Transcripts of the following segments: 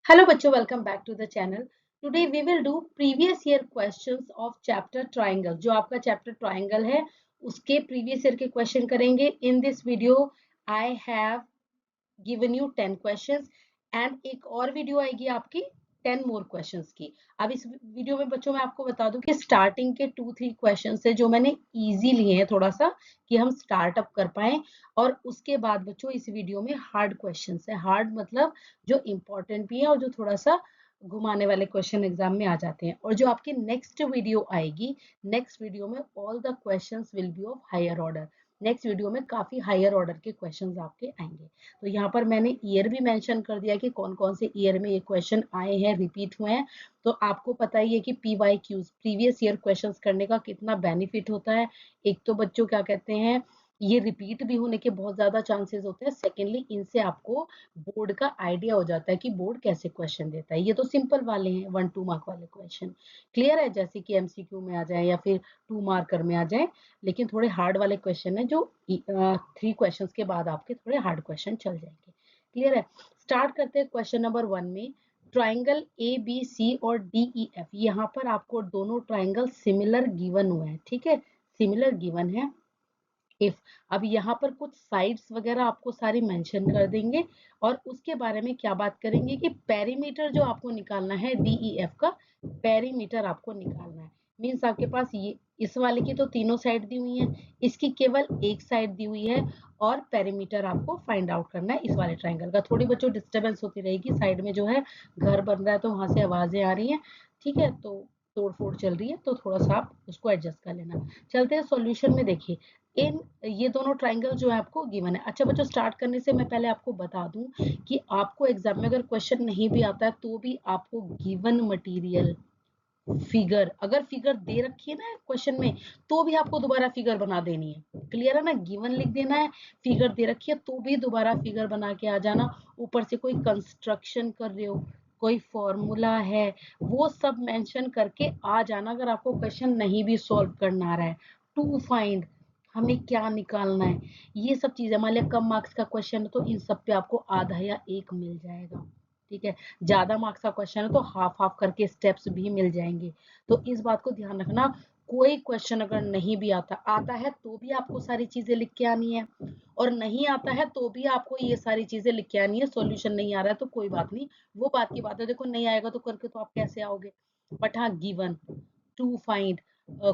Hello बच्चों, welcome back to the channel. Today we will do previous year questions of chapter triangle. जो आपका chapter triangle है उसके previous year के question करेंगे. In this video I have given you 10 questions and एक और video आएगी आपकी 10 more questions की. अब इस वीडियो में बच्चों मैं आपको बता दूं कि स्टार्टिंग के 2-3 questions है जो मैंने easy लिए हैं थोड़ा सा कि हम स्टार्ट अप कर पाए, और उसके बाद बच्चों इस वीडियो में हार्ड क्वेश्चंस है. हार्ड मतलब जो इंपॉर्टेंट भी है और जो थोड़ा सा घुमाने वाले क्वेश्चन एग्जाम में आ जाते हैं. और जो आपकी नेक्स्ट वीडियो आएगी, नेक्स्ट वीडियो में all the questions will be of higher order. Next video में काफी हायर ऑर्डर के क्वेश्चंस आपके आएंगे. तो यहाँ पर मैंने ईयर भी मेंशन कर दिया कि कौन कौन से ईयर में ये क्वेश्चन आए हैं, रिपीट हुए हैं. तो आपको पता ही है कि PYQs प्रीवियस ईयर क्वेश्चंस करने का कितना बेनिफिट होता है. एक तो बच्चों क्या कहते हैं, ये रिपीट भी होने के बहुत ज्यादा चांसेस होते हैं. सेकेंडली इनसे आपको बोर्ड का आइडिया हो जाता है कि बोर्ड कैसे क्वेश्चन देता है. ये तो सिंपल वाले हैं 1-2 मार्क वाले क्वेश्चन, क्लियर है, जैसे कि MCQ में आ जाए या फिर 2 मार्कर में आ जाए. लेकिन थोड़े हार्ड वाले क्वेश्चन है जो 3 क्वेश्चंस के बाद आपके थोड़े हार्ड क्वेश्चन चल जाएंगे. क्लियर है. स्टार्ट करते हैं क्वेश्चन नंबर 1 में. ट्राइंगल ABC और DEF, यहाँ पर आपको दोनों ट्राइंगल सिमिलर गिवन हुए हैं. ठीक है, सिमिलर गिवन है. इफ अब यहाँ पर कुछ साइड्स वगैरह आपको सारी मेंशन कर देंगे और उसके बारे में क्या बात करेंगे कि पेरीमीटर जो आपको निकालना है DEF का, पेरीमीटर आपको निकालना है. मींस आपके पास ये इस वाले की तो तीनों साइड दी हुई है, इसकी केवल एक साइड दी हुई है, और पेरीमीटर आपको फाइंड आउट करना है इस वाले ट्राइंगल का. थोड़ी बच्चों डिस्टर्बेंस होती रहेगी, साइड में जो है घर बन रहा है तो वहां से आवाजें आ रही हैं. ठीक है, तो तोड़ फोड़ चल रही है तो थोड़ा सा आप उसको एडजस्ट कर लेना. चलते हैं सॉल्यूशन में. देखिए इन ये दोनों ट्राइंगल जो है आपको गिवन है. अच्छा बच्चों, स्टार्ट करने से मैं पहले आपको बता दूं कि आपको एग्जाम में अगर क्वेश्चन नहीं भी आता है तो भी आपको गिवन मटेरियल फिगर, अगर फिगर दे रखी है ना क्वेश्चन में, तो भी आपको दोबारा फिगर बना देनी है. क्लियर है ना. गिवन लिख देना है, फिगर दे रखी है तो भी दोबारा फिगर बना के आ जाना. ऊपर से कोई कंस्ट्रक्शन कर रहे हो, कोई फॉर्मूला है, वो सब मेंशन करके आ जाना अगर आपको क्वेश्चन नहीं भी सॉल्व करना आ रहा है. टू फाइंड, हमें क्या निकालना है, ये सब चीजें. मान लिया कम मार्क्स का क्वेश्चन है तो इन सब पे आपको आधा या एक मिल जाएगा. ठीक है, ज्यादा मार्क्स का क्वेश्चन है तो हाफ हाफ करके स्टेप्स भी मिल जाएंगे. तो इस बात को ध्यान रखना, कोई क्वेश्चन अगर नहीं भी आता है तो भी आपको सारी चीजें लिख के आनी है, और नहीं आता है तो भी आपको ये सारी चीजें लिख के आनी है. सॉल्यूशन नहीं आ रहा है तो कोई बात नहीं, वो बात की बात है. देखो नहीं आएगा तो करके तो आप कैसे आओगे, बट हाँ गिवन, टू फाइंड,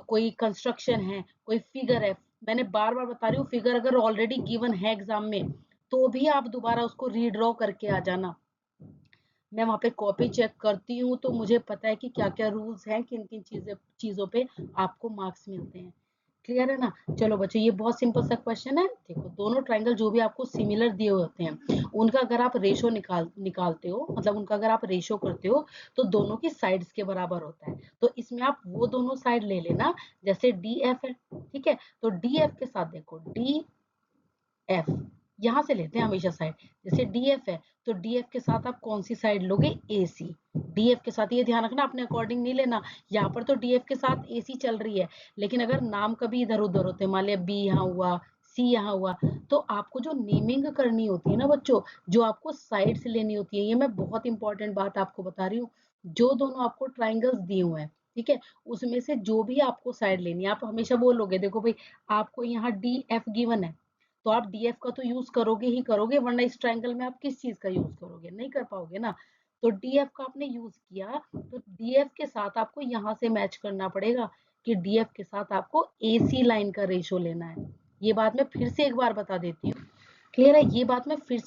कोई कंस्ट्रक्शन है, कोई फिगर है. मैंने बार बार बता रही हूँ, फिगर अगर ऑलरेडी गिवन है एग्जाम में तो भी आप दोबारा उसको रीड्रॉ करके आ जाना. मैं वहां पे कॉपी चेक करती हूँ तो मुझे पता है कि क्या क्या रूल्स हैं, किन किन चीजों पे आपको मार्क्स मिलते हैं. क्लियर है ना. चलो बच्चों, ये बहुत सिंपल सा क्वेश्चन है. देखो दोनों ट्राइंगल जो भी आपको सिमिलर दिए होते हैं उनका अगर आप रेशो निकालते हो, मतलब उनका अगर आप रेशो करते हो तो दोनों की साइड्स के बराबर होता है. तो इसमें आप वो दोनों साइड ले लेना. जैसे DF है, ठीक है, तो DF के साथ देखो DF, यहां से लेते हैं हमेशा साइड. जैसे DF है तो DF के साथ आप कौन सी साइड लोगे, AC. DF के साथ ये ध्यान रखना, अपने अकॉर्डिंग नहीं लेना. यहाँ पर तो DF के साथ AC चल रही है, लेकिन अगर नाम कभी इधर उधर होते, मान लिया B यहाँ हुआ, C यहाँ हुआ, तो आपको जो नेमिंग करनी होती है ना बच्चों, जो आपको साइड से लेनी होती है, ये मैं बहुत इंपॉर्टेंट बात आपको बता रही हूँ. जो दोनों आपको ट्राइंगल्स दिए हुए हैं, ठीक है, उसमें से जो भी आपको साइड लेनी है आप हमेशा बोलोगे. देखो भाई, आपको यहाँ DF गिवन है तो आप DF का तो यूज करोगे ही करोगे, वरना इस ट्रायंगल में आप किस चीज का यूज करोगे, नहीं कर पाओगे ना. तो DF का आपने यूज किया तो DF के साथ आपको यहाँ से मैच करना पड़ेगा कि DF के साथ आपको AC लाइन का रेशो लेना है. ये बात मैं फिर से एक बार बता देती हूँ. क्लियर है. ये बात मैं फिर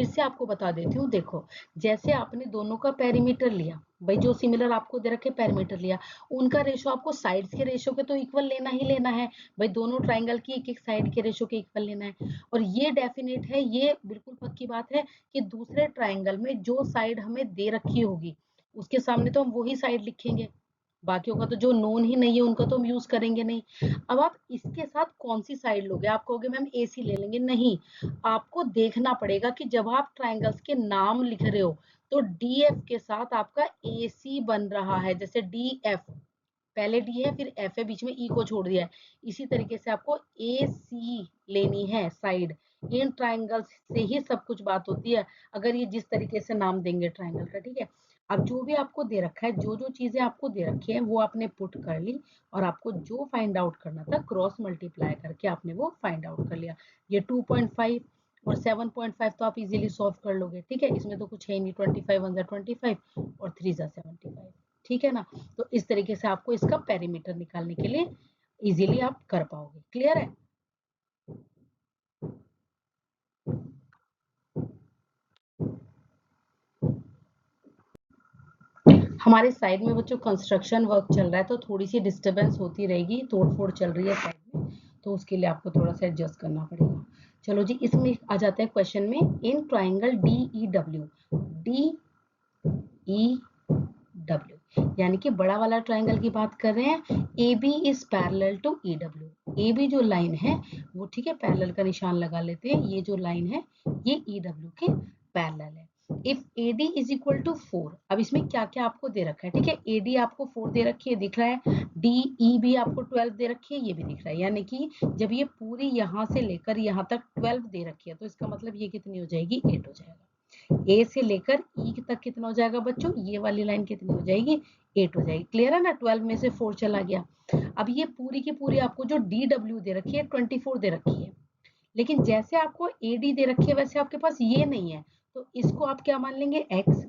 से आपको बता देती हूँ. देखो जैसे आपने दोनों का पेरीमीटर लिया, भाई जो सिमिलर आपको दे रखे पेरीमीटर लिया, उनका रेशो आपको साइड्स के रेशो के तो इक्वल लेना ही लेना है. भाई दोनों ट्राइंगल की एक एक साइड के रेशो के इक्वल लेना है. और ये डेफिनेट है, ये बिल्कुल पक्की बात है कि दूसरे ट्राइंगल में जो साइड हमें दे रखी होगी उसके सामने तो हम वही साइड लिखेंगे. बाकियों का तो जो नोन ही नहीं है उनका तो हम यूज करेंगे नहीं. अब आप इसके साथ कौन सी साइड लोगे, आप कहोगे मैम AC ले लेंगे, नहीं. आपको देखना पड़ेगा कि जब आप ट्राइंगल्स के नाम लिख रहे हो तो DF के साथ आपका AC बन रहा है. जैसे DF, पहले D है फिर F है, बीच में E को छोड़ दिया है. इसी तरीके से आपको AC लेनी है साइड. इन ट्राइंगल्स से ही सब कुछ बात होती है, अगर ये जिस तरीके से नाम देंगे ट्राइंगल का, ठीक है। अब जो भी आपको दे रखा है, जो जो चीजें आपको दे रखी है वो आपने पुट कर ली, और आपको जो फाइंड आउट करना था क्रॉस मल्टीप्लाई करके आपने वो फाइंड आउट कर लिया। ये 2.5 और 7.5 तो आप इजीली सॉल्व कर लोगे, ठीक है, इसमें तो कुछ है ही नहीं। 25 1 25 और 3 75, ठीक है ना। तो इस तरीके से आपको इसका पेरीमीटर निकालने के लिए इजीली आप कर पाओगे। क्लियर है? हमारे साइड में बच्चों कंस्ट्रक्शन वर्क चल रहा है, तो थोड़ी सी डिस्टरबेंस होती रहेगी, तोड़ फोड़ चल रही है साइड में, तो उसके लिए आपको थोड़ा सा एडजस्ट करना पड़ेगा। चलो जी, इसमें आ जाते हैं क्वेश्चन में। इन ट्राइंगल DEW यानी कि बड़ा वाला ट्राइंगल की बात कर रहे हैं। AB is parallel to EW। AB जो लाइन है वो, ठीक है, पैरेलल का निशान लगा लेते हैं। ये जो लाइन है ये EW के पैरेलल है। If AD is equal to 4, अब इसमें क्या क्या आपको दे रखा है, ठीक है। AD आपको 4 दे रखी है, दिख रहा है। DE भी आपको 12 दे रखी है, ये भी दिख रहा है। यानी कि जब ये पूरी यहाँ से लेकर यहाँ तक 12 दे रखी है, तो इसका मतलब ये कितनी हो जाएगी, 8 हो जाएगा। ए से लेकर ई तक कितना हो जाएगा बच्चों, ये वाली लाइन कितनी हो जाएगी, 8 हो जाएगी। क्लियर है ना? 12 में से 4 चला गया। अब ये पूरी की पूरी आपको जो DW दे रखी है 24 दे रखी है, लेकिन जैसे आपको AD दे रखी है वैसे आपके पास ये नहीं है, तो इसको आप क्या मान लेंगे, x।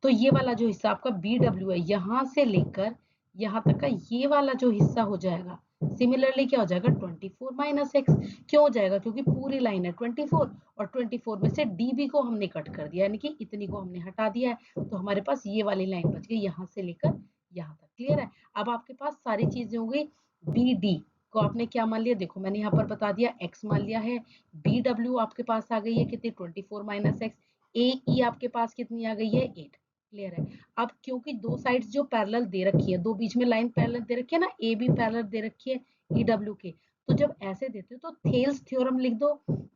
तो ये वाला जो हिस्सा आपका BW है, यहां से लेकर यहां तक का ये वाला जो हिस्सा हो जाएगा, सिमिलरली क्या हो जाएगा, 24 माइनस एक्स। क्यों हो जाएगा, क्योंकि पूरी लाइन है 24 और 24 में से DB को हमने कट कर दिया, यानी कि इतनी को हमने हटा दिया है, तो हमारे पास ये वाली लाइन बच गई यहाँ से लेकर यहाँ तक। क्लियर है? अब आपके पास सारी चीजें हो गई। BD को आपने क्या मान लिया, देखो मैंने यहाँ पर बता दिया, x मान लिया है। BW आपके पास आ गई है कितनी, 24 माइनस एक्स। AE आपके पास कितनी आ गई है, 8। क्लियर है? अब क्योंकि दो साइड्स जो पैरेलल दे रखी है, दो बीच में लाइन पैरेलल दे रखी है ना, ए बी पैरेलल दे रखी है EW के, तो जब ऐसे देते हो तो थेल्स थ्योरम लिख दो,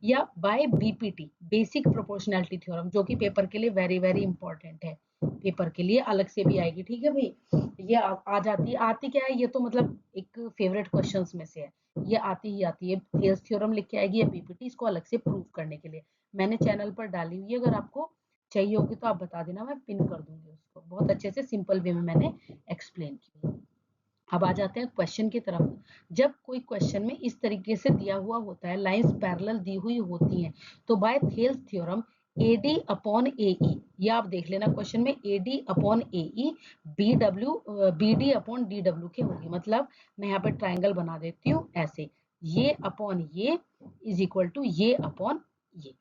या by BPT, basic proportionality theorem, जो कि पेपर के लिए वेरी वेरी इंपॉर्टेंट है, पेपर के लिए अलग से भी आएगी, ठीक है भाई। ये आ जाती है, आती क्या है, ये तो मतलब एक फेवरेट क्वेश्चंस में से है, ये आती ही आती है। थेल्स थ्योरम लिख के आएगी या BPT, इसको अलग से प्रूव करने के लिए मैंने चैनल पर डाली हुई है, अगर आपको चाहिए होगी तो आप बता देना, मैं पिन कर दूंगी उसको। बहुत अच्छे से सिंपल वे में मैंने एक्सप्लेन किया। अब आ जाते हैं क्वेश्चन की तरफ। जब कोई क्वेश्चन में इस तरीके से दिया हुआ होता है, लाइंस पैरेलल दी हुई होती हैं, तो by Thales theorem AD upon AE, ये आप देख लेना क्वेश्चन में, AD upon AE BD upon DW के होगी। मतलब मैं यहाँ पे ट्राइंगल बना देती हूँ ऐसे, ये अपॉन ये इज इक्वल टू ये अपॉन ये,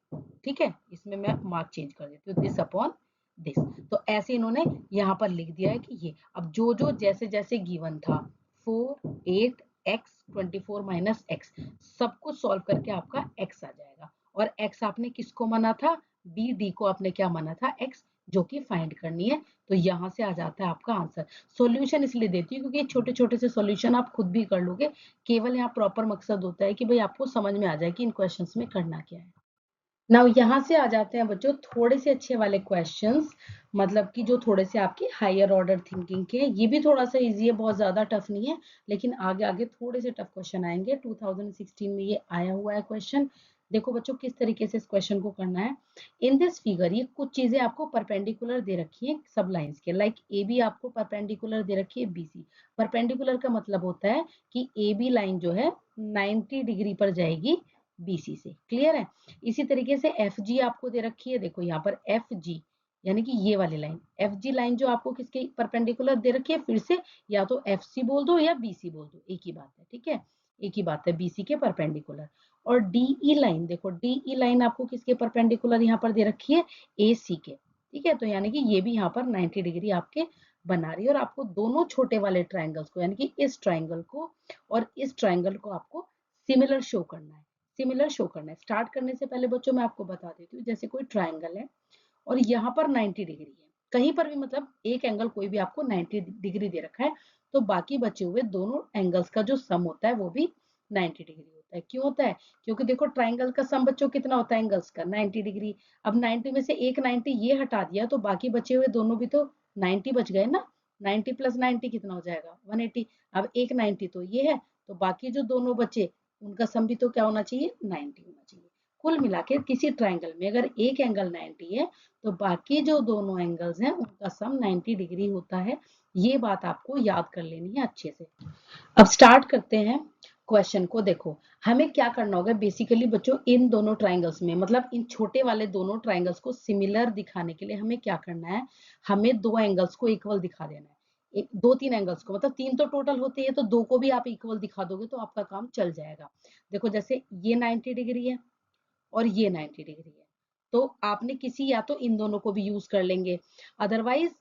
ठीक है। इसमें मैं मार्क चेंज कर देती हूँ, दिस अपॉन दिस। तो ऐसे इन्होंने यहाँ पर लिख दिया है कि ये, अब जो जो जैसे जैसे गिवन था 4 8 x 24 माइनस एक्स, सब कुछ सॉल्व करके आपका x आ जाएगा। और x आपने किसको माना था, BD को आपने क्या माना था, x, जो कि फाइंड करनी है। तो यहाँ से आ जाता है आपका आंसर। सॉल्यूशन इसलिए देती हूँ क्योंकि छोटे छोटे से सॉल्यूशन आप खुद भी कर लोगे, केवल यहाँ प्रॉपर मकसद होता है कि भाई आपको समझ में आ जाए कि इन क्वेश्चंस में करना क्या है। नाउ यहाँ से आ जाते हैं बच्चों थोड़े से अच्छे वाले क्वेश्चंस, मतलब कि जो थोड़े से आपके हायर ऑर्डर थिंकिंग के। ये भी थोड़ा सा इजी है, बहुत ज्यादा टफ नहीं है, लेकिन आगे आगे थोड़े से टफ क्वेश्चन आएंगे। 2016 में ये आया हुआ है क्वेश्चन। देखो बच्चों किस तरीके से इस क्वेश्चन को करना है। इन दिस फिगर ये कुछ चीजें आपको परपेंडिकुलर दे रखी है सब लाइंस के, लाइक ए बी आपको परपेंडिकुलर दे रखी है BC। परपेंडिकुलर का मतलब होता है कि AB लाइन जो है 90 डिग्री पर जाएगी BC से। क्लियर है? इसी तरीके से FG आपको दे रखी है, देखो यहाँ पर FG यानी कि ये वाली लाइन, FG लाइन जो आपको किसके परपेंडिकुलर दे रखी है, फिर से या तो FC बोल दो या BC बोल दो, एक ही बात है, ठीक है, एक ही बात है, BC के परपेंडिकुलर। और DE लाइन, देखो DE लाइन आपको किसके परपेंडिकुलर यहाँ पर दे रखी है, AC के, ठीक है। तो यानी कि ये भी यहाँ पर 90 डिग्री आपके बना रही है, और आपको दोनों छोटे वाले ट्राइंगल्स को, यानी कि इस ट्राइंगल को और इस ट्राइंगल को आपको सिमिलर शो करना है, सिमिलर शो करना है। स्टार्ट करने से पहले बच्चों मैं आपको बता देती हूँ, जैसे कोई ट्राइंगल है और यहाँ पर 90 डिग्री है, कहीं पर भी मतलब एक एंगल कोई भी आपको 90 डिग्री दे रखा है, तो बाकी बचे हुए दोनों एंगल्स का जो सम होता है वो भी 90 डिग्री होता है। क्यों होता है? क्योंकि देखो ट्राइंगल का सम बच्चों कितना होता है एंगल्स का, 90 डिग्री। अब 90 में से एक 90 ये हटा दिया तो बाकी बचे हुए दोनों भी तो 90 बच गए ना। 90 प्लस 90 कितना हो जाएगा, 180। अब एक 90 तो ये है, तो बाकी जो दोनों बचे उनका सम भी तो क्या होना चाहिए, 90 होना चाहिए। कुल मिला के किसी ट्राइंगल में अगर एक एंगल 90 है तो बाकी जो दोनों एंगल्स हैं उनका सम 90 डिग्री होता है। ये बात आपको याद कर लेनी है अच्छे से। अब स्टार्ट करते हैं क्वेश्चन को। देखो हमें क्या करना होगा बेसिकली बच्चों, इन दोनों ट्राइंगल्स में मतलब इन छोटे वाले दोनों ट्राइंगल्स को सिमिलर दिखाने के लिए हमें क्या करना है, हमें दो एंगल्स को इक्वल दिखा देना है। एक दो तीन एंगल्स को, मतलब तीन तो टोटल होते हैं, तो दो को भी आप इक्वल दिखा दोगे तो आपका काम चल जाएगा। देखो जैसे ये 90 डिग्री है और ये 90 डिग्री है, तो आपने किसी या तो इन दोनों को भी यूज कर लेंगे, अदरवाइज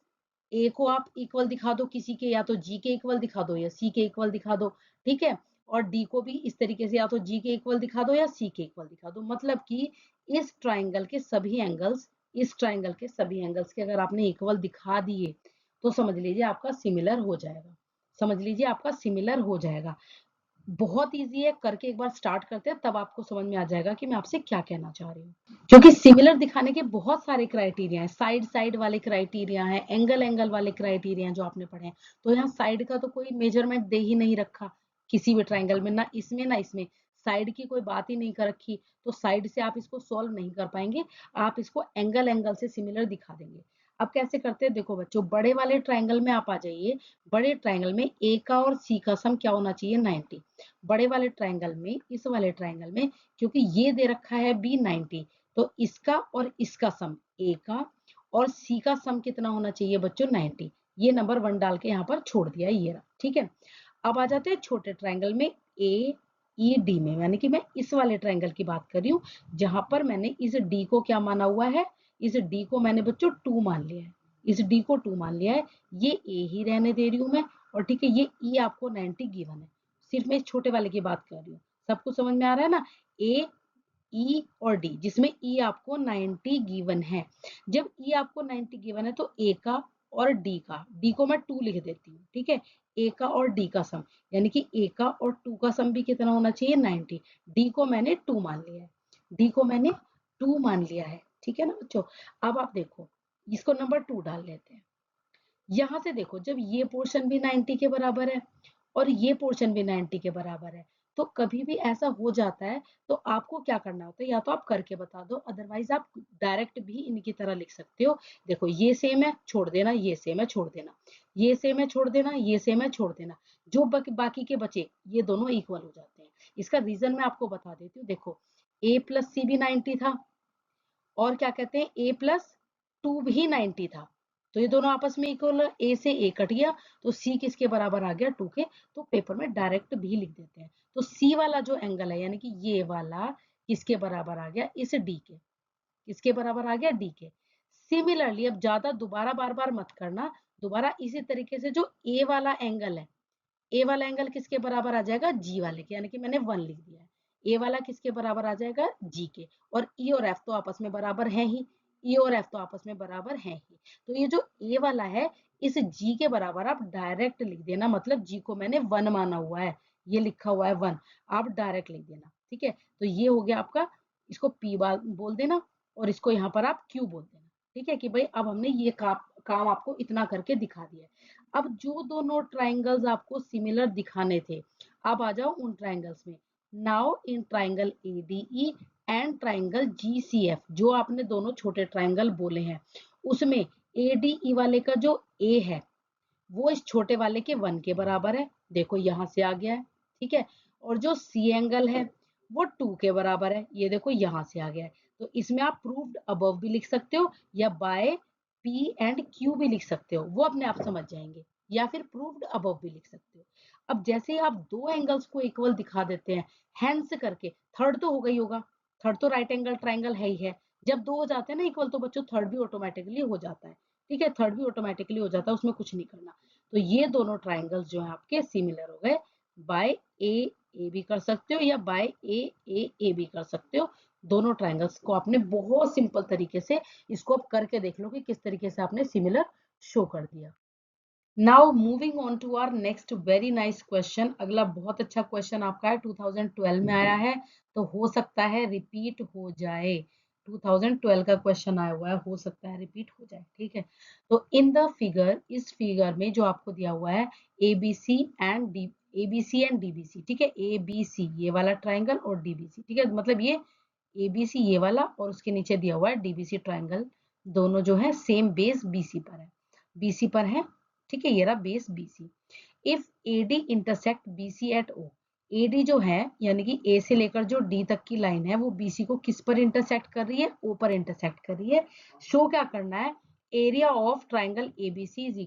ए को आप इक्वल दिखा दो किसी के, या तो जी के इक्वल दिखा दो या सी के इक्वल दिखा दो, ठीक है। और डी को भी इस तरीके से या तो जी के इक्वल दिखा दो या सी के इक्वल दिखा दो। मतलब कि इस ट्राइंगल के सभी एंगल्स, इस ट्राइंगल के सभी एंगल्स के अगर आपने इक्वल दिखा दिए तो समझ लीजिए आपका सिमिलर हो जाएगा, समझ लीजिए आपका सिमिलर हो जाएगा। बहुत इजी है, करके एक बार स्टार्ट करते हैं तब आपको समझ में आ जाएगा कि मैं आपसे क्या कहना चाह रही हूँ। क्योंकि सिमिलर दिखाने के बहुत सारे क्राइटेरिया हैं, साइड साइड वाले क्राइटेरिया हैं, एंगल एंगल वाले क्राइटेरिया हैं जो आपने पढ़े हैं। तो यहाँ साइड का तो कोई मेजरमेंट दे ही नहीं रखा किसी भी ट्राइंगल में, ना इसमें ना इसमें, साइड की कोई बात ही नहीं कर रखी, तो साइड से आप इसको सॉल्व नहीं कर पाएंगे, आप इसको एंगल एंगल से सिमिलर दिखा देंगे। अब कैसे करते हैं, देखो बच्चों बड़े वाले ट्राइंगल में आप आ जाइए। बड़े ट्राइंगल में ए का और सी का सम क्या होना चाहिए, 90। बड़े वाले ट्राइंगल में, इस वाले ट्राइंगल में, क्योंकि ये दे रखा है बी 90, तो इसका और इसका सम ए का और सी का सम कितना होना चाहिए बच्चों, 90। ये नंबर 1 डाल के यहाँ पर छोड़ दिया, ये रहा, ठीक है। अब आ जाते हैं छोटे ट्राइंगल में ए ई डी में, यानी कि मैं इस वाले ट्राइंगल की बात कर रही हूँ जहां पर मैंने इस डी को क्या माना हुआ है, इस डी को मैंने बच्चों 2 मान लिया है, इस डी को 2 मान लिया है, ये ए ही रहने दे रही हूँ मैं, और ठीक है ये ई आपको 90 गिवन है। सिर्फ मैं इस छोटे वाले की बात कर रही हूँ, सबको समझ में आ रहा है ना, ए ई और डी, जिसमें ई आपको 90 गिवन है। जब ई आपको 90 गिवन है तो ए का और डी का, डी को मैं 2 लिख देती हूँ, ठीक है, ए का और डी का सम, यानी कि ए का और 2 का सम भी कितना होना चाहिए, 90। डी को मैंने 2 मान लिया है, डी को मैंने 2 मान लिया है, ठीक है ना बच्चों। अब आप देखो इसको नंबर 2 डाल लेते हैं। यहां से देखो जब ये पोर्शन भी 90 के बराबर है और ये पोर्शन भी 90 के बराबर है, तो कभी भी ऐसा हो जाता है तो आपको क्या करना होता है, या तो आप करके बता दो, अदरवाइज आप डायरेक्ट भी इनकी तरह लिख सकते हो। देखो ये सेम है छोड़ देना, ये सेम है छोड़ देना, ये सेम है छोड़ देना, ये सेम है छोड़ देना, जो बाकी के बचे ये दोनों इक्वल हो जाते हैं। इसका रीजन मैं आपको बता देती हूँ। देखो a प्लस सी भी 90 था, और क्या कहते हैं a प्लस 2 भी 90 था, तो ये दोनों आपस में इक्वल, ए से ए कट गया तो सी किसके बराबर आ गया, 2 के। तो पेपर में डायरेक्ट भी लिख देते हैं। तो सी वाला जो एंगल है यानी कि ये वाला किसके बराबर आ गया, इस डी के, किसके बराबर आ गया, डी के। सिमिलरली अब ज्यादा दोबारा बार बार मत करना, दोबारा इसी तरीके से जो ए वाला एंगल है, ए वाला एंगल किसके बराबर आ जाएगा, जी वाले के, यानी कि मैंने 1 लिख दिया है। ए वाला किसके बराबर आ जाएगा, जी के। और ई और एफ तो आपस में बराबर है ही, ई और एफ तो आपस में बराबर है ही, तो ये जो ए वाला है इस जी के बराबर आप डायरेक्ट लिख देना, मतलब जी को मैंने 1 माना हुआ है, ये लिखा हुआ है 1, आप डायरेक्ट लिख देना, ठीक है। तो ये हो गया आपका, इसको पी बोल देना और इसको यहाँ पर आप क्यू बोल देना, ठीक है, कि भाई अब हमने ये काम आपको इतना करके दिखा दिया है। अब जो दोनों ट्राइंगल्स आपको सिमिलर दिखाने थे, अब आ जाओ उन ट्राइंगल्स में। Now in triangle ADE and triangle GCF, जो आपने दोनों छोटे ट्राइंगल बोले हैं, उसमें एडीई वाले का जो ए है वो इस छोटे वाले के 1 के बराबर है, देखो यहां से आ गया है, ठीक है। और जो सी एंगल है वो 2 के बराबर है, ये देखो यहां से आ गया है। तो इसमें आप प्रूव्ड अबव भी लिख सकते हो या बाय पी एंड क्यू भी लिख सकते हो, वो अपने आप समझ जाएंगे, या फिर प्रूव्ड अबव भी लिख सकते हो। अब जैसे आप दो एंगल्स को इक्वल दिखा देते हैं हैंड्स करके, थर्ड तो हो गई होगा, थर्ड तो राइट एंगल ट्राइंगल है ही है। जब दो हो जाते हैं ना इक्वल तो बच्चों थर्ड भी ऑटोमेटिकली हो जाता है, ठीक है, थर्ड भी ऑटोमेटिकली हो जाता है, उसमें कुछ नहीं करना। तो ये दोनों ट्राइंगल्स जो है आपके सिमिलर हो गए, बाय ए ए भी कर सकते हो या बाय ए भी कर सकते हो। दोनों ट्राइंगल्स को आपने बहुत सिंपल तरीके से, इसको आप करके देख लो कि किस तरीके से आपने सिमिलर शो कर दिया। Now moving on to our next very nice question. अगला बहुत अच्छा क्वेश्चन आपका है, 2012 में आया है, तो हो सकता है रिपीट हो जाए। 2012 का क्वेश्चन आया हुआ है, हो सकता है रिपीट हो जाए, ठीक है। तो इन द फिगर, इस फिगर में जो आपको दिया हुआ है एबीसी एंड डीबीसी, ठीक है, एबीसी ये वाला ट्राइंगल और डीबीसी, ठीक है, मतलब ये ABC ये वाला और उसके नीचे दिया हुआ है DBC ट्राइंगल, दोनों जो है सेम बेस BC पर है, BC पर है, ठीक है, ये रहा base BC। If AD intersect BC at O, AD जो है यानी कि A से लेकर जो D तक की लाइन है वो BC को किस पर इंटरसेक्ट कर रही है, O पर इंटरसेक्ट कर रही है। शो क्या करना है, area of triangle ABC is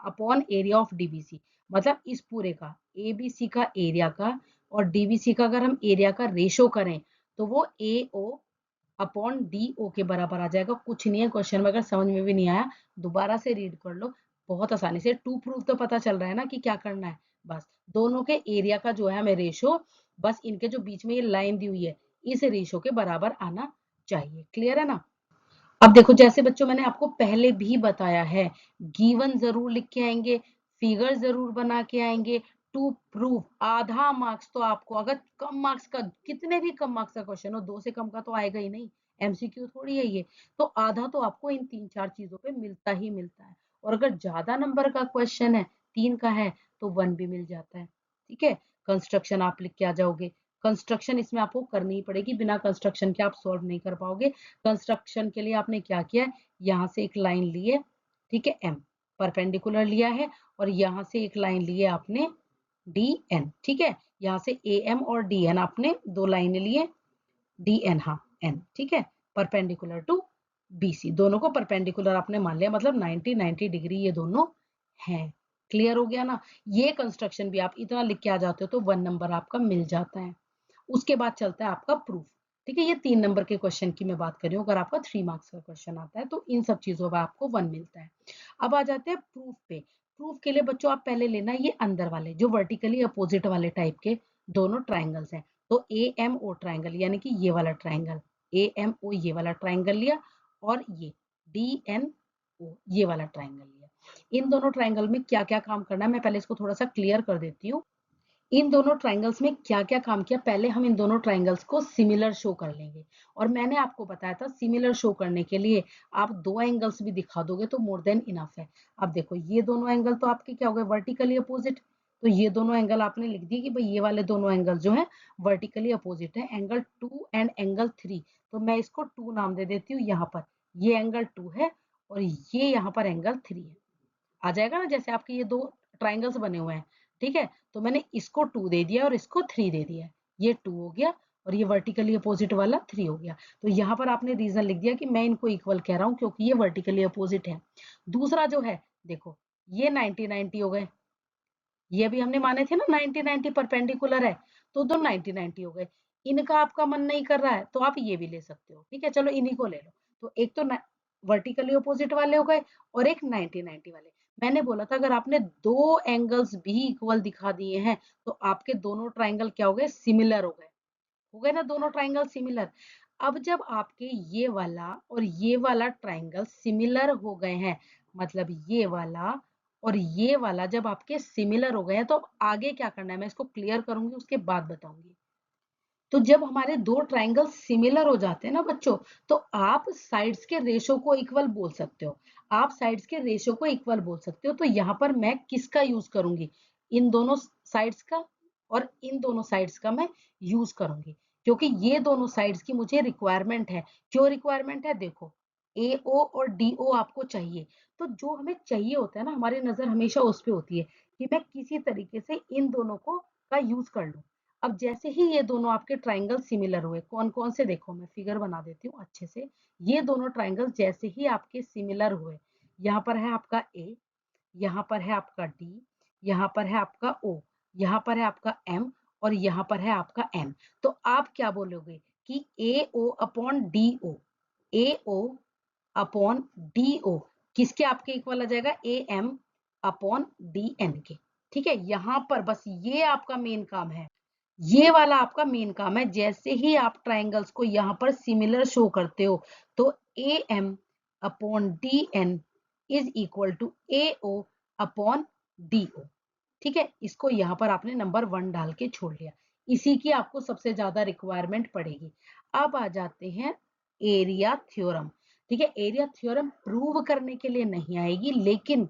upon area of DBC, मतलब इस पूरे का ABC का एरिया का और DBC का अगर हम एरिया का रेशो करें तो वो AO अपॉन DO के बराबर आ जाएगा। कुछ नहीं है, क्वेश्चन में अगर समझ में भी नहीं आया दोबारा से रीड कर लो, बहुत आसानी से। टू प्रूफ तो पता चल रहा है ना कि क्या करना है, बस दोनों के एरिया का जो है हमें रेशो, बस इनके जो बीच में ये लाइन दी हुई है इस रेशो के बराबर आना चाहिए। क्लियर है ना। अब देखो जैसे बच्चों मैंने आपको पहले भी बताया है, गिवन जरूर लिख के आएंगे, फिगर जरूर बना के आएंगे, टू प्रूफ आधा मार्क्स तो आपको, अगर कम मार्क्स का, कितने भी कम मार्क्स का क्वेश्चन हो, 2 से कम का तो आएगा ही नहीं, MCQ थोड़ी है ये, तो आधा तो आपको इन 3-4 चीजों पे मिलता ही मिलता है। और अगर ज्यादा नंबर का क्वेश्चन है, 3 का है, तो 1 भी मिल जाता है। ठीक है, कंस्ट्रक्शन आप लिख के आ जाओगे, कंस्ट्रक्शन इसमें आपको करनी ही पड़ेगी, बिना कंस्ट्रक्शन के आप सॉल्व नहीं कर पाओगे। कंस्ट्रक्शन के लिए आपने क्या किया, यहाँ से एक लाइन ली है, ठीक है, M परपेंडिकुलर लिया है, और यहाँ से एक लाइन ली है आपने DN, ठीक है, यहाँ से AM और DN आपने दो लाइनें लिए, DN, हाँ N, ठीक है, परपेंडिकुलर टू BC, दोनों को परपेंडिकुलर आपने मान लिया, मतलब 90 डिग्री ये दोनों हैं। क्लियर हो गया ना। ये कंस्ट्रक्शन भी आप इतना लिख के आ जाते हो तो 1 नंबर आपका मिल जाता है। उसके बाद चलता है आपका प्रूफ। ठीक है, ये 3 नंबर के क्वेश्चन की मैं बात कर रही हूँ। अगर आपका 3 मार्क्स का क्वेश्चन आता है तो इन सब चीजों पर आपको 1 मिलता है। अब आ जाते हैं प्रूफ पे। प्रूफ के लिए बच्चों आप पहले लेना ये अंदर वाले जो वर्टिकली अपोजिट वाले टाइप के दोनों ट्राइंगल्स हैं। तो AMO ट्राइंगल यानी कि ये वाला ट्राइंगल, AMO ये वाला ट्राइंगल लिया, और ये DNO ये वाला ट्राइंगल लिया। इन दोनों ट्राइंगल में क्या क्या काम करना है मैं पहले इसको थोड़ा सा क्लियर कर देती हूँ। इन दोनों ट्राइंगल्स में क्या क्या काम किया, पहले हम इन दोनों ट्राइंगल्स को सिमिलर शो कर लेंगे। और मैंने आपको बताया था सिमिलर शो करने के लिए आप दो एंगल्स भी दिखा दोगे तो मोर देन इनफ है। अब देखो ये दोनों एंगल तो आपके क्या हो गए, वर्टिकली अपोजिट, तो ये दोनों एंगल आपने लिख दिए कि भाई ये वाले दोनों एंगल जो है वर्टिकली अपोजिट है, एंगल 2 एंड एंगल 3। तो मैं इसको 2 नाम दे देती हूँ, यहाँ पर ये एंगल 2 है और ये यहाँ पर एंगल 3 है। आ जाएगा ना, जैसे आपके ये दो ट्राइंगल्स बने हुए हैं, ठीक है, तो मैंने इसको 2 दे दिया और इसको 3 दे दिया, ये 2 हो गया और ये वर्टिकली अपोजिट वाला 3 हो गया। तो यहाँ पर आपने रीजन लिख दिया कि मैं इनको इक्वल कह रहा हूँ क्योंकि ये वर्टिकली अपोजिट है। दूसरा जो है देखो, ये 90-90 हो गए, ये भी हमने माने थे ना 90-90 परपेंडिकुलर है, तो दो 90-90 हो गए। इनका आपका मन नहीं कर रहा है तो आप ये भी ले सकते हो, ठीक है, चलो इन्हीं को ले लो। तो एक तो वर्टिकली अपोजिट वाले हो गए और एक 90-90 वाले। मैंने बोला था अगर आपने दो एंगल्स भी इक्वल दिखा दिए हैं तो आपके दोनों ट्राइंगल क्या हो गए, सिमिलर हो गए ना, दोनों ट्राइंगल सिमिलर। अब जब आपके ये वाला और ये वाला ट्राइंगल सिमिलर हो गए हैं, मतलब ये वाला और ये वाला जब आपके सिमिलर हो गए हैं, तो अब आगे क्या करना है मैं इसको क्लियर करूंगी, उसके बाद बताऊंगी। तो जब हमारे दो ट्राइंगल सिमिलर हो जाते हैं ना बच्चों, तो आप साइड्स के रेशो को इक्वल बोल सकते हो, आप साइड्स के रेशो को इक्वल बोल सकते हो। तो यहाँ पर मैं किसका यूज करूंगी, इन दोनों साइड्स का और इन दोनों साइड्स का मैं यूज करूंगी, क्योंकि ये दोनों साइड्स की मुझे रिक्वायरमेंट है। क्यों रिक्वायरमेंट है, देखो AO और DO आपको चाहिए, तो जो हमें चाहिए होता है ना, हमारी नजर हमेशा उस पे होती है कि मैं किसी तरीके से इन दोनों को का यूज कर लूं। अब जैसे ही ये दोनों आपके ट्राइंगल सिमिलर हुए, कौन कौन से, देखो मैं फिगर बना देती हूँ अच्छे से। ये दोनों ट्राइंगल जैसे ही आपके सिमिलर हुए, यहाँ पर है आपका A, यहाँ पर है आपका D, यहाँ पर है आपका O, यहाँ पर है आपका M और यहाँ पर है आपका N। तो आप क्या बोलोगे कि AO upon DO, AO upon DO किसके आपके इक्वल आ जाएगा, AM अपॉन DN के। ठीक है, यहाँ पर बस ये आपका मेन काम है, ये वाला आपका मेन काम है। जैसे ही आप ट्राइंगल्स को यहाँ पर सिमिलर शो करते हो तो AM upon DN is equal to AO upon DO। ठीक है, इसको यहाँ पर आपने नंबर 1 डाल के छोड़ लिया, इसी की आपको सबसे ज्यादा रिक्वायरमेंट पड़ेगी। अब आ जाते हैं एरिया थ्योरम। ठीक है, एरिया थ्योरम प्रूव करने के लिए नहीं आएगी, लेकिन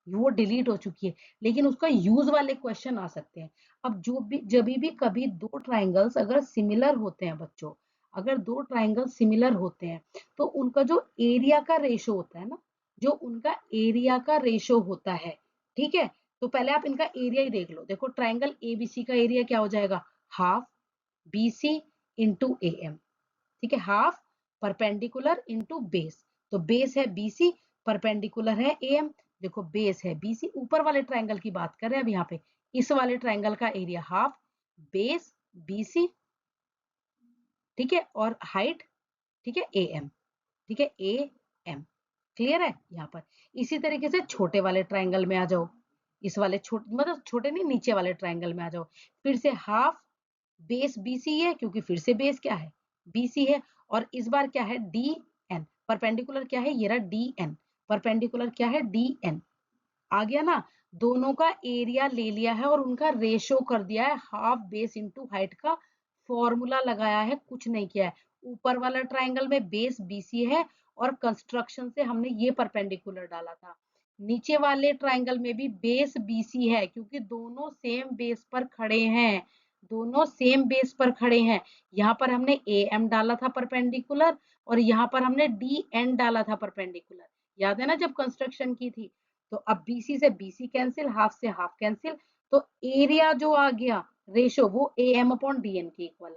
वो डिलीट हो चुकी है, लेकिन उसका यूज वाले क्वेश्चन आ सकते हैं। अब जब भी कभी दो ट्राइंगल्स अगर सिमिलर होते हैं बच्चों, अगर दो ट्राइंगल सिमिलर होते हैं तो उनका जो एरिया का रेशो होता है ना, जो उनका एरिया का रेशो होता है, ठीक है। तो पहले आप इनका एरिया ही देख लो। देखो ट्राइंगल एबीसी का एरिया क्या हो जाएगा, half BC into A M, ठीक है, हाफ परपेंडिकुलर इंटू बेस। तो बेस है बीसी, परपेंडिकुलर है एएम। देखो बेस है बीसी, ऊपर वाले ट्रायंगल की बात कर रहे हैं अब यहाँ पे। इस वाले ट्रायंगल का एरिया हाफ बेस बीसी, ठीक है, और हाइट, ठीक है, एएम, ठीक है, ए एम। क्लियर है यहाँ पर। इसी तरीके से छोटे वाले ट्रायंगल में आ जाओ, इस वाले छोटे मतलब छोटे नहीं, नीचे वाले ट्रायंगल में आ जाओ। फिर से हाफ बेस बीसी है, क्योंकि फिर से बेस क्या है, बीसी है। और इस बार क्या है, डी एन, परपेंडिकुलर क्या है, ये रहा डी एन, परपेंडिकुलर क्या है, डी एन। आ गया ना। दोनों का एरिया ले लिया है और उनका रेशो कर दिया है, हाफ बेस इंटू हाइट का फॉर्मूला लगाया है, कुछ नहीं किया है। ऊपर वाला ट्राइंगल में बेस बीसी है और कंस्ट्रक्शन से हमने ये परपेंडिकुलर डाला था। नीचे वाले ट्राइंगल में भी बेस बीसी है, क्योंकि दोनों सेम बेस पर खड़े हैं, दोनों सेम बेस पर खड़े हैं। यहाँ पर हमने ए एम डाला था परपेंडिकुलर, और यहाँ पर हमने डी एन डाला था परपेंडिकुलर। याद है ना जब कंस्ट्रक्शन की थी। तो अब बीसी से बीसी कैंसिल, हाफ से हाफ कैंसिल, तो एरिया जो आ गया रेशो वो A M upon D N के इक्वल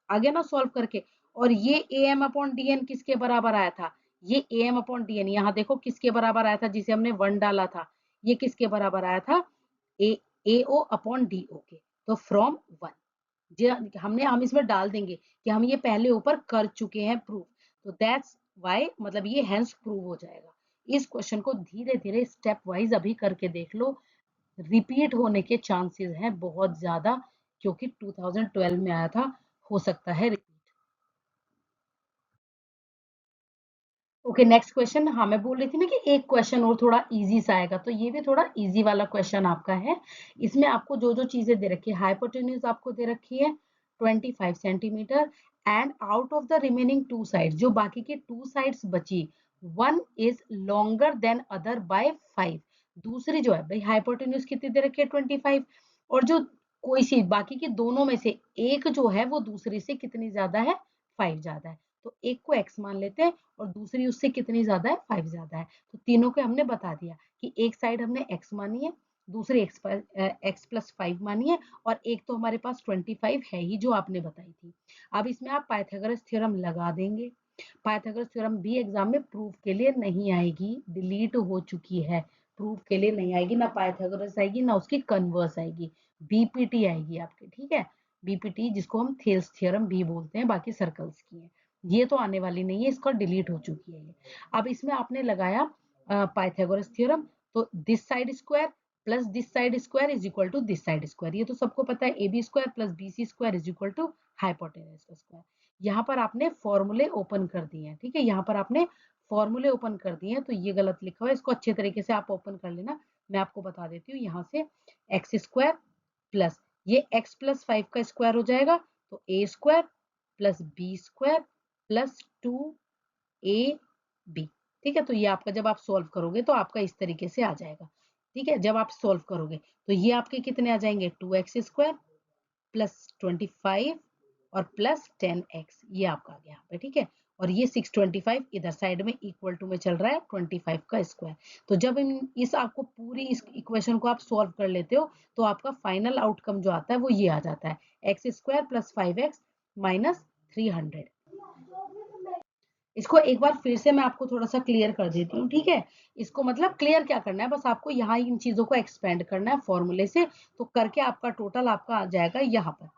आ गया ना सॉल्व करके। और ये A M upon D N किसके बराबर आया था, ये A M upon D N यहाँ देखो किसके बराबर आया था, जिसे हमने 1 डाला था, ये किसके बराबर आया था, ए ओ अपॉन डी ओ के। तो फ्रॉम 1 हम इसमें डाल देंगे कि हम ये पहले ऊपर कर चुके हैं प्रूव। तो दैट्स वाई, मतलब ये हेंस प्रूव हो जाएगा। इस क्वेश्चन को धीरे धीरे स्टेप वाइज अभी करके देख लो, रिपीट होने के चांसेस हैं बहुत ज्यादा, क्योंकि 2012 में आया था, हो सकता है रिपीट। Okay next question. हाँ मैं बोल रही थी ना कि एक क्वेश्चन और थोड़ा इजी सा आएगा, तो ये भी थोड़ा इजी वाला क्वेश्चन आपका है। इसमें आपको जो जो चीजें दे रखी है, हाइपोटेन्यूज आपको दे रखी है 25 centimetre, and out of the remaining two sides, जो बाकी के टू साइड्स बची, one is longer than other by 5। दूसरी जो है भाई हाइपोटेन्यूज कितनी दे रखी है 25, और जो कोई सी बाकी की दोनों में से एक जो है वो दूसरी से कितनी ज्यादा है, 5 ज्यादा है। तो एक को x मान लेते हैं और दूसरी उससे कितनी ज्यादा है, 5 ज्यादा है। तो तीनों के हमने बता दिया कि एक साइड हमने x मानी है, दूसरी x प्लस 5 मानी है, और एक तो हमारे पास 25 है ही जो आपने बताई थी। अब इसमें आप पाइथागोरस थ्योरम लगा देंगे। पाइथागोरस थ्योरम भी एग्जाम में प्रूफ के लिए नहीं आएगी, डिलीट हो चुकी है, प्रूफ के लिए नहीं आएगी, ना पाइथागोरस आएगी ना उसकी कन्वर्स आएगी, बीपीटी आएगी आपके, ठीक है। बीपीटी जिसको हम थेल्स थ्योरम भी बोलते हैं, बाकी सर्कल्स की है, ये तो आने वाली नहीं है, इसका डिलीट हो चुकी है ये। अब इसमें आपने लगाया पाइथागोरस थ्योरम, तो this side square plus this side square is equal to this side square, ये तो सबको पता है, A B square plus B C square is equal to hypotenuse का स्क्वायर। यहाँ पर आपने फॉर्मूले ओपन कर दिए हैं, ठीक है, यहाँ पर आपने फॉर्मूले ओपन कर दिए हैं, तो ये गलत लिखा हुआ है, इसको अच्छे तरीके से आप ओपन कर लेना। मैं आपको बता देती हूँ, यहाँ से एक्स स्क्वायर प्लस ये x प्लस 5 का स्क्वायर हो जाएगा, तो A square plus B square plus 2ab, ठीक है। तो ये आपका जब आप सॉल्व करोगे तो आपका इस तरीके से आ जाएगा, ठीक है। जब आप सॉल्व करोगे तो ये आपके कितने आ जाएंगे, 2x स्क्वायर प्लस 25 और प्लस 10x, ये आपका आ गया यहाँ पे, ठीक है। और ये 625 इधर साइड में इक्वल टू में चल रहा है 25 का स्क्वायर। तो जब इस आपको पूरी इस इक्वेशन को आप सॉल्व कर लेते हो तो आपका फाइनल आउटकम जो आता है वो ये आ जाता है, x square plus 5x minus 300। इसको एक बार फिर से मैं आपको थोड़ा सा क्लियर कर देती हूँ, ठीक है। इसको मतलब क्लियर क्या करना है, बस आपको यहाँ इन चीजों को एक्सपेंड करना है फॉर्मूले से, तो करके आपका टोटल आपका आ जाएगा यहाँ पर।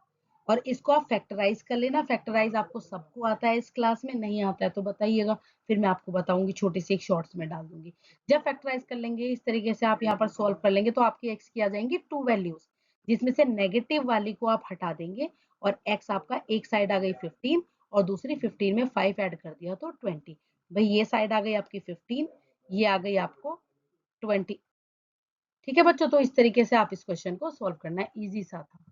और इसको आप फैक्टराइज कर लेना, फैक्टराइज आपको सबको आता है, इस क्लास में नहीं आता है तो बताइएगा, फिर मैं आपको बताऊंगी, छोटी सी एक शॉर्ट्स में डाल दूंगी। जब फैक्टराइज कर लेंगे इस तरीके से आप यहाँ पर सॉल्व कर लेंगे तो आपकी एक्स की आ जाएंगी 2 वैल्यूज, जिसमें से नेगेटिव वाली को आप हटा देंगे, और एक्स आपका एक साइड आ गई 15 और दूसरी 15 में 5 ऐड कर दिया तो 20। भाई ये साइड आ गई आपकी 15, ये आ गई आपको 20, ठीक है बच्चों। तो इस तरीके से आप इस क्वेश्चन को सॉल्व करना है, इजी सा था।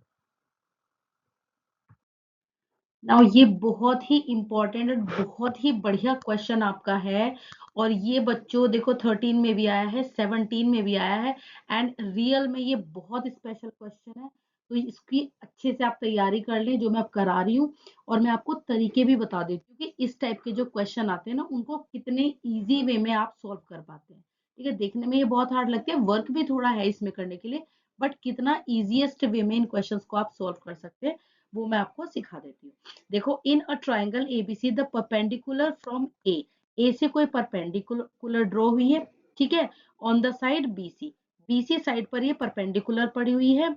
नाउ ये बहुत ही इंपॉर्टेंट और बहुत ही बढ़िया क्वेश्चन आपका है, और ये बच्चों देखो 13 में भी आया है, 17 में भी आया है, एंड रियल में ये बहुत स्पेशल क्वेश्चन है। तो इसकी अच्छे से आप तैयारी कर लें जो मैं अब करा रही हूँ, और मैं आपको तरीके भी बता देती हूँ कि इस टाइप के जो क्वेश्चन आते हैं ना उनको कितने ईजी वे में आप सॉल्व कर पाते हैं। ठीक है, देखने में ये बहुत हार्ड लगते हैं, वर्क भी थोड़ा है इसमें करने के लिए, बट कितना ईजीएस्ट वे में इन क्वेश्चंस को आप सॉल्व कर सकते हैं वो मैं आपको सिखा देती हूँ। देखो, in a triangle ABC the perpendicular from A से कोई परपेंडिकुलर ड्रॉ हुई है, ठीक है, on the side BC, BC side पर ये परपेंडिकुलर पड़ी हुई है,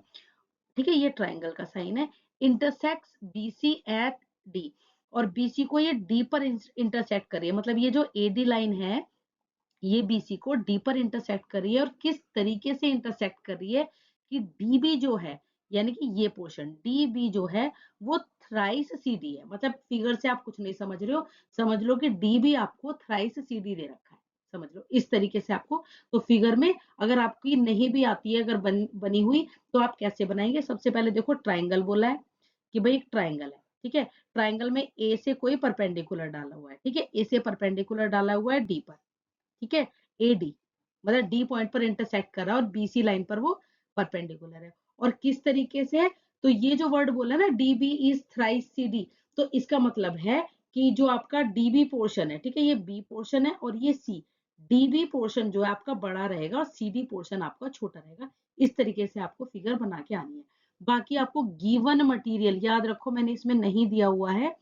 ठीक है, ये ट्राइंगल का साइन है, इंटरसेक्ट्स बीसी एट डी, और बीसी को ये डी पर इंटरसेक्ट करिए, मतलब ये जो एडी लाइन है ये बीसी को डी पर इंटरसेक्ट कर रही है, और किस तरीके से इंटरसेक्ट कर रही है कि डीबी जो है, यानी कि ये पोर्शन डीबी जो है वो थ्राइस सीडी है, मतलब फिगर से आप कुछ नहीं समझ रहे हो, समझ लो कि डीबी आपको थ्राइस सीडी दे रखा है, समझ लो इस तरीके से आपको। तो फिगर में अगर आपकी नहीं भी आती है, अगर बनी हुई, तो आप कैसे बनाएंगे? सबसे पहले देखो, ट्राइंगल बोला है कि भाई एक ट्राइंगल है, ठीक है, ट्राइंगल में ए से कोई परपेंडिकुलर डाला हुआ है, ठीक है, ए से परपेंडिकुलर डाला हुआ है डी पर, ठीक है, एडी, मतलब डी पॉइंट पर इंटरसेक्ट कर रहा है और बीसी लाइन पर वो परपेंडिकुलर है, और किस तरीके से है, तो ये जो वर्ड बोला ना डीबी इज थ्राइस सीडी, तो इसका मतलब है कि जो आपका डीबी पोर्शन है, ठीक है, ये बी पोर्शन है और ये सी, डीबी पोर्शन जो है आपका बड़ा रहेगा और सीडी पोर्शन आपका छोटा रहेगा। इस तरीके से आपको फिगर बना के आनी है। बाकी आपको गिवन मटेरियल याद रखो, मैंने इसमें नहीं दिया हुआ है,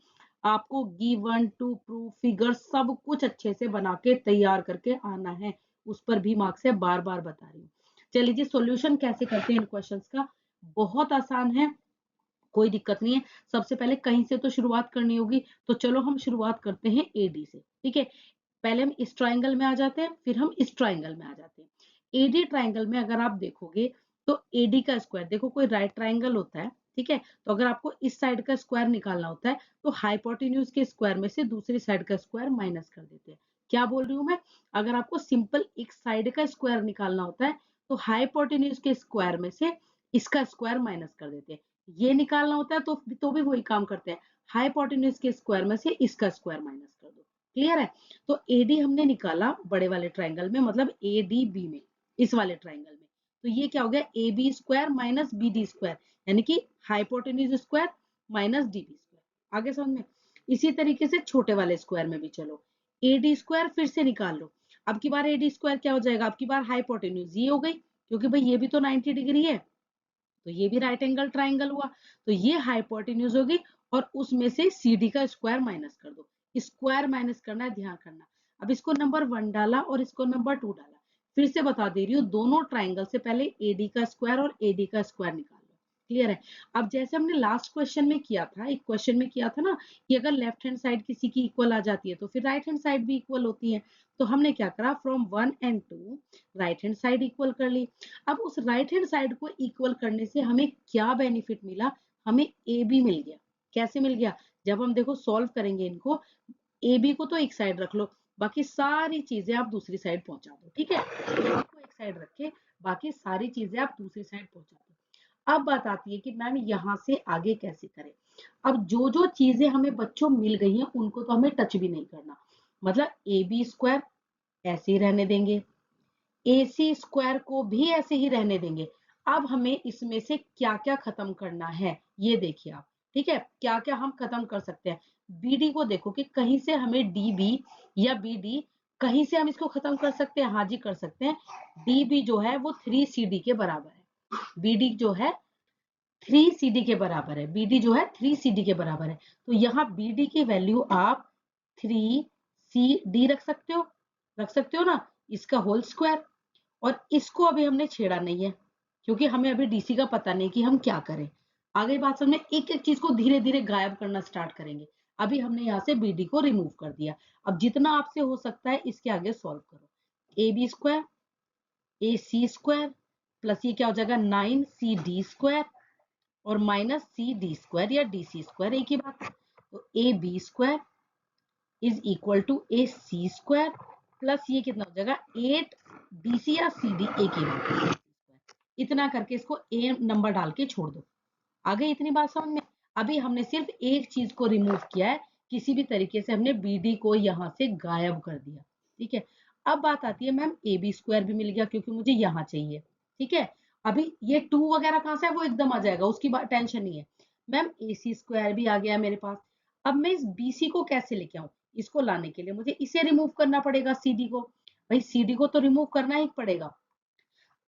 आपको गिवन टू प्रूफ फिगर सब कुछ अच्छे से बना के तैयार करके आना है, उस पर भी मार्क्स है, बार बार बता रही हूँ। चलिए जी, सॉल्यूशन कैसे करते हैं इन क्वेश्चंस का, बहुत आसान है, कोई दिक्कत नहीं है। सबसे पहले कहीं से तो शुरुआत करनी होगी, तो चलो हम शुरुआत करते हैं एडी से, ठीक है, पहले हम इस ट्राइंगल में आ जाते हैं, फिर हम इस ट्राइंगल में आ जाते हैं। एडी ट्राइंगल में अगर आप देखोगे तो एडी का स्क्वायर, देखो कोई राइट ट्राइंगल होता है, ठीक है, तो अगर आपको इस साइड का स्क्वायर निकालना होता है तो हाइपोटेन्यूज के स्क्वायर में से दूसरी साइड का स्क्वायर माइनस कर देते हैं। क्या बोल रही हूँ मैं? अगर आपको सिंपल एक साइड का स्क्वायर निकालना होता है तो हाइपोटेन्यूज के स्क्वायर में से इसका स्क्वायर माइनस कर देते हैं। ये निकालना होता है तो भी वही काम करते हैं, हाइपोटेन्यूज के स्क्वायर में से इसका स्क्वायर माइनस कर दो। क्लियर है? तो एडी हमने निकाला बड़े वाले ट्राइंगल में, मतलब एडीबी में, इस वाले ट्राइंगल में, तो ये क्या हो गया, A B square minus B D square, यानी कि hypotenuse square minus D B square. आगे समझ में? इसी तरीके से छोटे वाले स्क्वायर में भी चलो, ए डी स्क्वायर फिर से निकाल लो, अब की बार ए डी स्क्वायर क्या हो जाएगा, अब की बार हाइपोटेन्यूज ये हो गई, क्योंकि भाई ये भी तो 90 डिग्री है, तो ये भी राइट एंगल ट्राइंगल हुआ, तो ये हाइपोटेन्यूज होगी, और उसमें से सीडी का स्क्वायर माइनस कर दो, स्क्वायर माइनस करना है, ध्यान करना। अब इसको नंबर 1 डाला और इसको नंबर 2 डाला, फिर से बता दे रही हूँ, दोनों ट्राइंगल से पहले एडी का स्क्वायर और एडी का स्क्वायर निकाल लो। क्लियर है? अब जैसे हमने लास्ट क्वेश्चन में किया था, एक क्वेश्चन में किया था ना कि अगर लेफ्ट हैंड साइड किसी की इक्वल आ जाती है तो फिर राइट हैंड साइड भी इक्वल होती है, तो हमने क्या करा, from 1 and 2 right hand side equal कर ली। अब उस राइट हैंड साइड को इक्वल करने से हमें क्या बेनिफिट मिला, हमें ए बी मिल गया। कैसे मिल गया? जब हम देखो सॉल्व करेंगे इनको, ए बी को तो एक साइड रख लो, बाकी सारी चीजें आप दूसरी साइड पहुंचा दो, ठीक है, ए बी को एक साइड रख के बाकी सारी चीजें आप दूसरी साइड पहुंचा दो। अब बात आती है कि मैम यहाँ से आगे कैसे करें। अब जो जो चीजें हमें बच्चों मिल गई हैं उनको तो हमें टच भी नहीं करना, मतलब ए बी स्क्वायर ऐसे ही रहने देंगे, AC स्क्वायर को भी ऐसे ही रहने देंगे। अब हमें इसमें से क्या क्या खत्म करना है ये देखिए आप, ठीक है, क्या क्या हम खत्म कर सकते हैं। BD को देखो कि कहीं से हमें DB या BD, कहीं से हम इसको खत्म कर सकते हैं, हाँ जी कर सकते हैं। DB जो है वो 3CD के बराबर है, BD जो है 3CD के बराबर है, BD जो है 3CD के बराबर है, तो यहाँ BD की वैल्यू आप 3CD रख सकते हो ना, इसका होल स्क्वायर। और इसको अभी हमने छेड़ा नहीं है क्योंकि हमें अभी डीसी का पता नहीं कि हम क्या करें। आगे बात समझ में, एक एक चीज को धीरे धीरे गायब करना स्टार्ट करेंगे। अभी हमने यहाँ से बीडी को रिमूव कर दिया, अब जितना आपसे हो सकता है इसके आगे सॉल्व करो। A B square A C square plus ये क्या हो जाएगा 9CD स्क्वायर और माइनस CD स्क्वायर या DC स्क्वायर, एक ही बात है। तो A B square is equal to A C square plus ये कितना हो जाएगा 8DC या CD, एक ही बात है। इतना करके इसको ए नंबर डाल के छोड़ दो। आ गई इतनी बात समझ में? अभी हमने सिर्फ एक चीज को रिमूव किया है, किसी भी तरीके से हमने बीडी को यहां से गायब कर दिया, ठीक है। अब बात आती है मैम ए बी स्क्वायर भी मिल गया क्योंकि मुझे यहां चाहिए, ठीक है, अभी ये 2 वगैरह कहाँ से है, वो एकदम आ जाएगा, उसकी टेंशन नहीं है। मैम AC स्क्वायर भी आ गया मेरे पास। अब मैं इस BC को कैसे लेके आऊं? इसको लाने के लिए मुझे इसे रिमूव करना पड़ेगा, CD को। भाई CD को तो रिमूव करना ही पड़ेगा।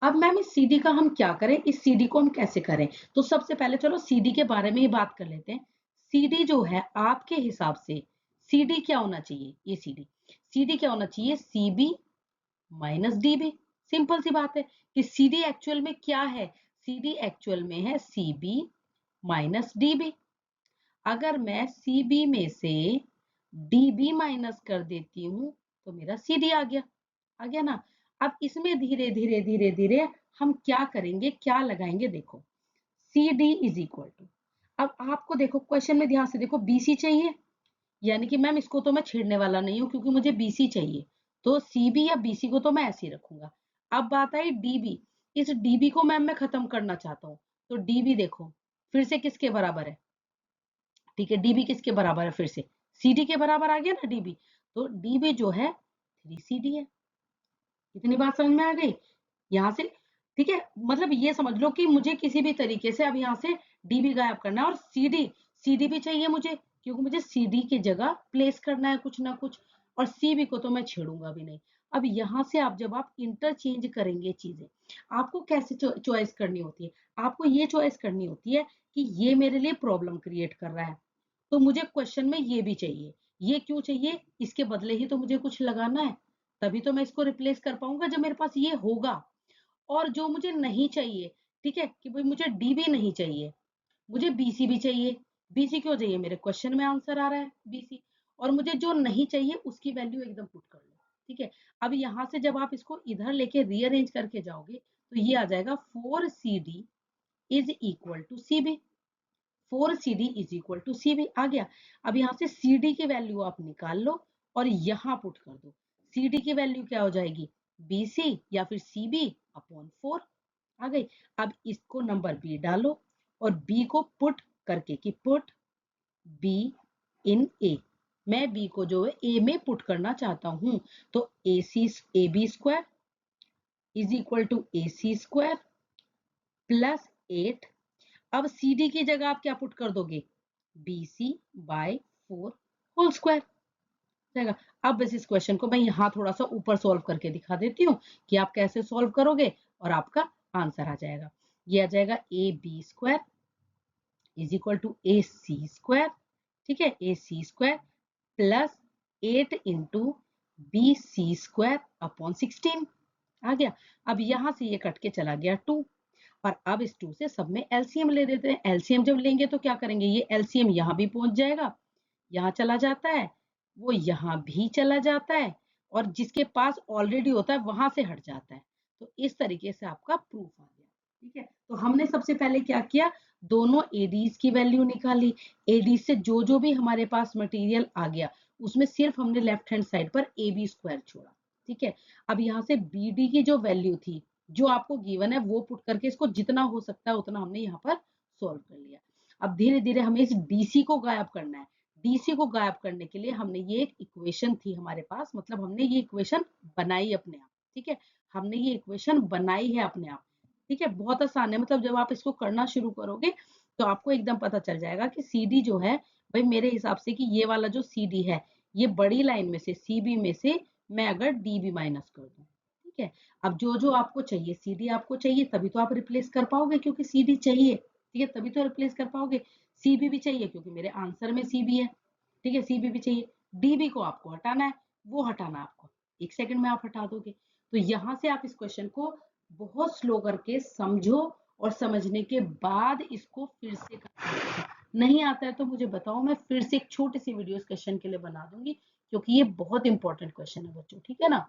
अब मैम इस CD का हम क्या करें, इस CD को हम कैसे करें? तो सबसे पहले चलो CD के बारे में ही बात कर लेते हैं। CD जो है आपके हिसाब से CD क्या होना चाहिए? ये CD क्या होना चाहिए? CB minus DB। सिंपल सी बात है कि CD एक्चुअल में क्या है? CD एक्चुअल में है CB माइनस DB। अगर मैं CB में से DB माइनस कर देती हूँ तो मेरा CD आ गया ना। अब इसमें धीरे धीरे धीरे धीरे हम क्या करेंगे, क्या लगाएंगे, देखो CD इज इक्वल टू, अब आपको देखो क्वेश्चन में ध्यान से देखो, BC चाहिए, यानी कि मैम इसको तो मैं छेड़ने वाला नहीं हूँ क्योंकि मुझे BC चाहिए, तो CB या BC को तो मैं ऐसे ही रखूंगा। अब बात आई DB, इस DB को मैम मैं खत्म करना चाहता हूँ, तो DB देखो फिर से किसके बराबर है? ठीक है, DB किसके बराबर है? फिर से CD के बराबर आ गया ना DB, तो DB जो है 3CD है। इतनी बात समझ में आ गई यहाँ से? ठीक है, मतलब ये समझ लो कि मुझे किसी भी तरीके से अब यहाँ से DB गायब करना है, और CD भी चाहिए मुझे, क्योंकि मुझे CD की जगह प्लेस करना है कुछ ना कुछ, और CB को तो मैं छेड़ूंगा भी नहीं। अब यहाँ से आप जब आप इंटरचेंज करेंगे चीजें, आपको कैसे चॉइस करनी होती है? आपको ये चॉइस करनी होती है कि ये मेरे लिए प्रॉब्लम क्रिएट कर रहा है, तो मुझे क्वेश्चन में ये भी चाहिए। ये क्यों चाहिए? इसके बदले ही तो मुझे कुछ लगाना है, तभी तो मैं इसको रिप्लेस कर पाऊंगा जब मेरे पास ये होगा। और जो मुझे नहीं चाहिए, ठीक है, कि भाई मुझे DB नहीं चाहिए, मुझे BC भी चाहिए। BC क्यों चाहिए? मेरे क्वेश्चन में आंसर आ रहा है BC। और मुझे जो नहीं चाहिए उसकी वैल्यू एकदम पुट कर लो। ठीक है, अब यहाँ से जब आप इसको इधर लेके रीअरेंज करके जाओगे तो ये आ जाएगा 4CD is equal to CB। 4CD is equal to CB आ गया। अब यहाँ से CD की वैल्यू आप निकाल लो और यहाँ पुट कर दो। CD की वैल्यू क्या हो जाएगी? BC या फिर CB अपॉन 4 आ गई। अब इसको नंबर B डालो और B को पुट करके कि पुट B इन A, मैं B को जो है A में पुट करना चाहता हूं, तो AB square is equal to AC square plus 8। अब CD की जगह आप क्या पुट कर दोगे? BC बाय 4 होल स्क्वायर जाएगा। अब बस इस क्वेश्चन को मैं यहाँ थोड़ा सा ऊपर सॉल्व करके दिखा देती हूँ कि आप कैसे सॉल्व करोगे और आपका आंसर आ जाएगा। ये आ जाएगा AB square is equal to AC square, ठीक है, AC square plus 8 into BC square upon 16 आ गया। अब यहाँ से ये कट के चला गया 2, और अब इस 2 से सब में LCM ले देते हैं। LCM जब लेंगे तो क्या करेंगे? ये LCM यहाँ भी पहुंच जाएगा, यहाँ चला जाता है, वो यहाँ भी चला जाता है, और जिसके पास ऑलरेडी होता है वहां से हट जाता है। तो इस तरीके से आपका प्रूफ आ गया। ठीक है, तो हमने सबसे पहले क्या किया? दोनों एडीज की वैल्यू निकाली। एडीज से जो जो भी हमारे पास मटेरियल आ गया उसमें सिर्फ हमने लेफ्ट हैंड साइड पर AB स्क्वायर छोड़ा। ठीक है, अब यहाँ से BD की जो वैल्यू थी जो आपको गिवन है वो पुट करके इसको जितना हो सकता है उतना हमने यहाँ पर सोल्व कर लिया। अब धीरे धीरे हमें इस DC को गायब करना है। DC को गायब करने के लिए हमने ये एक इक्वेशन थी हमारे पास, मतलब हमने ये इक्वेशन बनाई अपने आप। ठीक है, हमने ये इक्वेशन बनाई है अपने आप। ठीक है, बहुत आसान है, मतलब जब आप इसको करना शुरू करोगे तो आपको एकदम पता चल जाएगा कि CD जो है, भाई मेरे हिसाब से कि ये वाला जो CD है, ये बड़ी लाइन में से CB में से मैं अगर DB माइनस कर दूं, ठीक है, अब जो जो आपको चाहिए, CD आपको चाहिए तभी तो आप रिप्लेस कर पाओगे क्योंकि CD चाहिए। ठीक है, तभी तो रिप्लेस कर पाओगे। CB भी चाहिए क्योंकि मेरे आंसर में CB है। ठीक है, CB भी चाहिए। DB को आपको हटाना है, वो हटाना आपको 1 सेकंड में आप हटा दोगे। तो यहाँ से आप इस क्वेश्चन को बहुत स्लो करके समझो और समझने के बाद इसको फिर से नहीं आता है तो मुझे बताओ, मैं फिर से एक छोटी सी वीडियो इस क्वेश्चन के लिए बना दूंगी, क्योंकि ये बहुत इंपॉर्टेंट क्वेश्चन है बच्चों। ठीक है ना?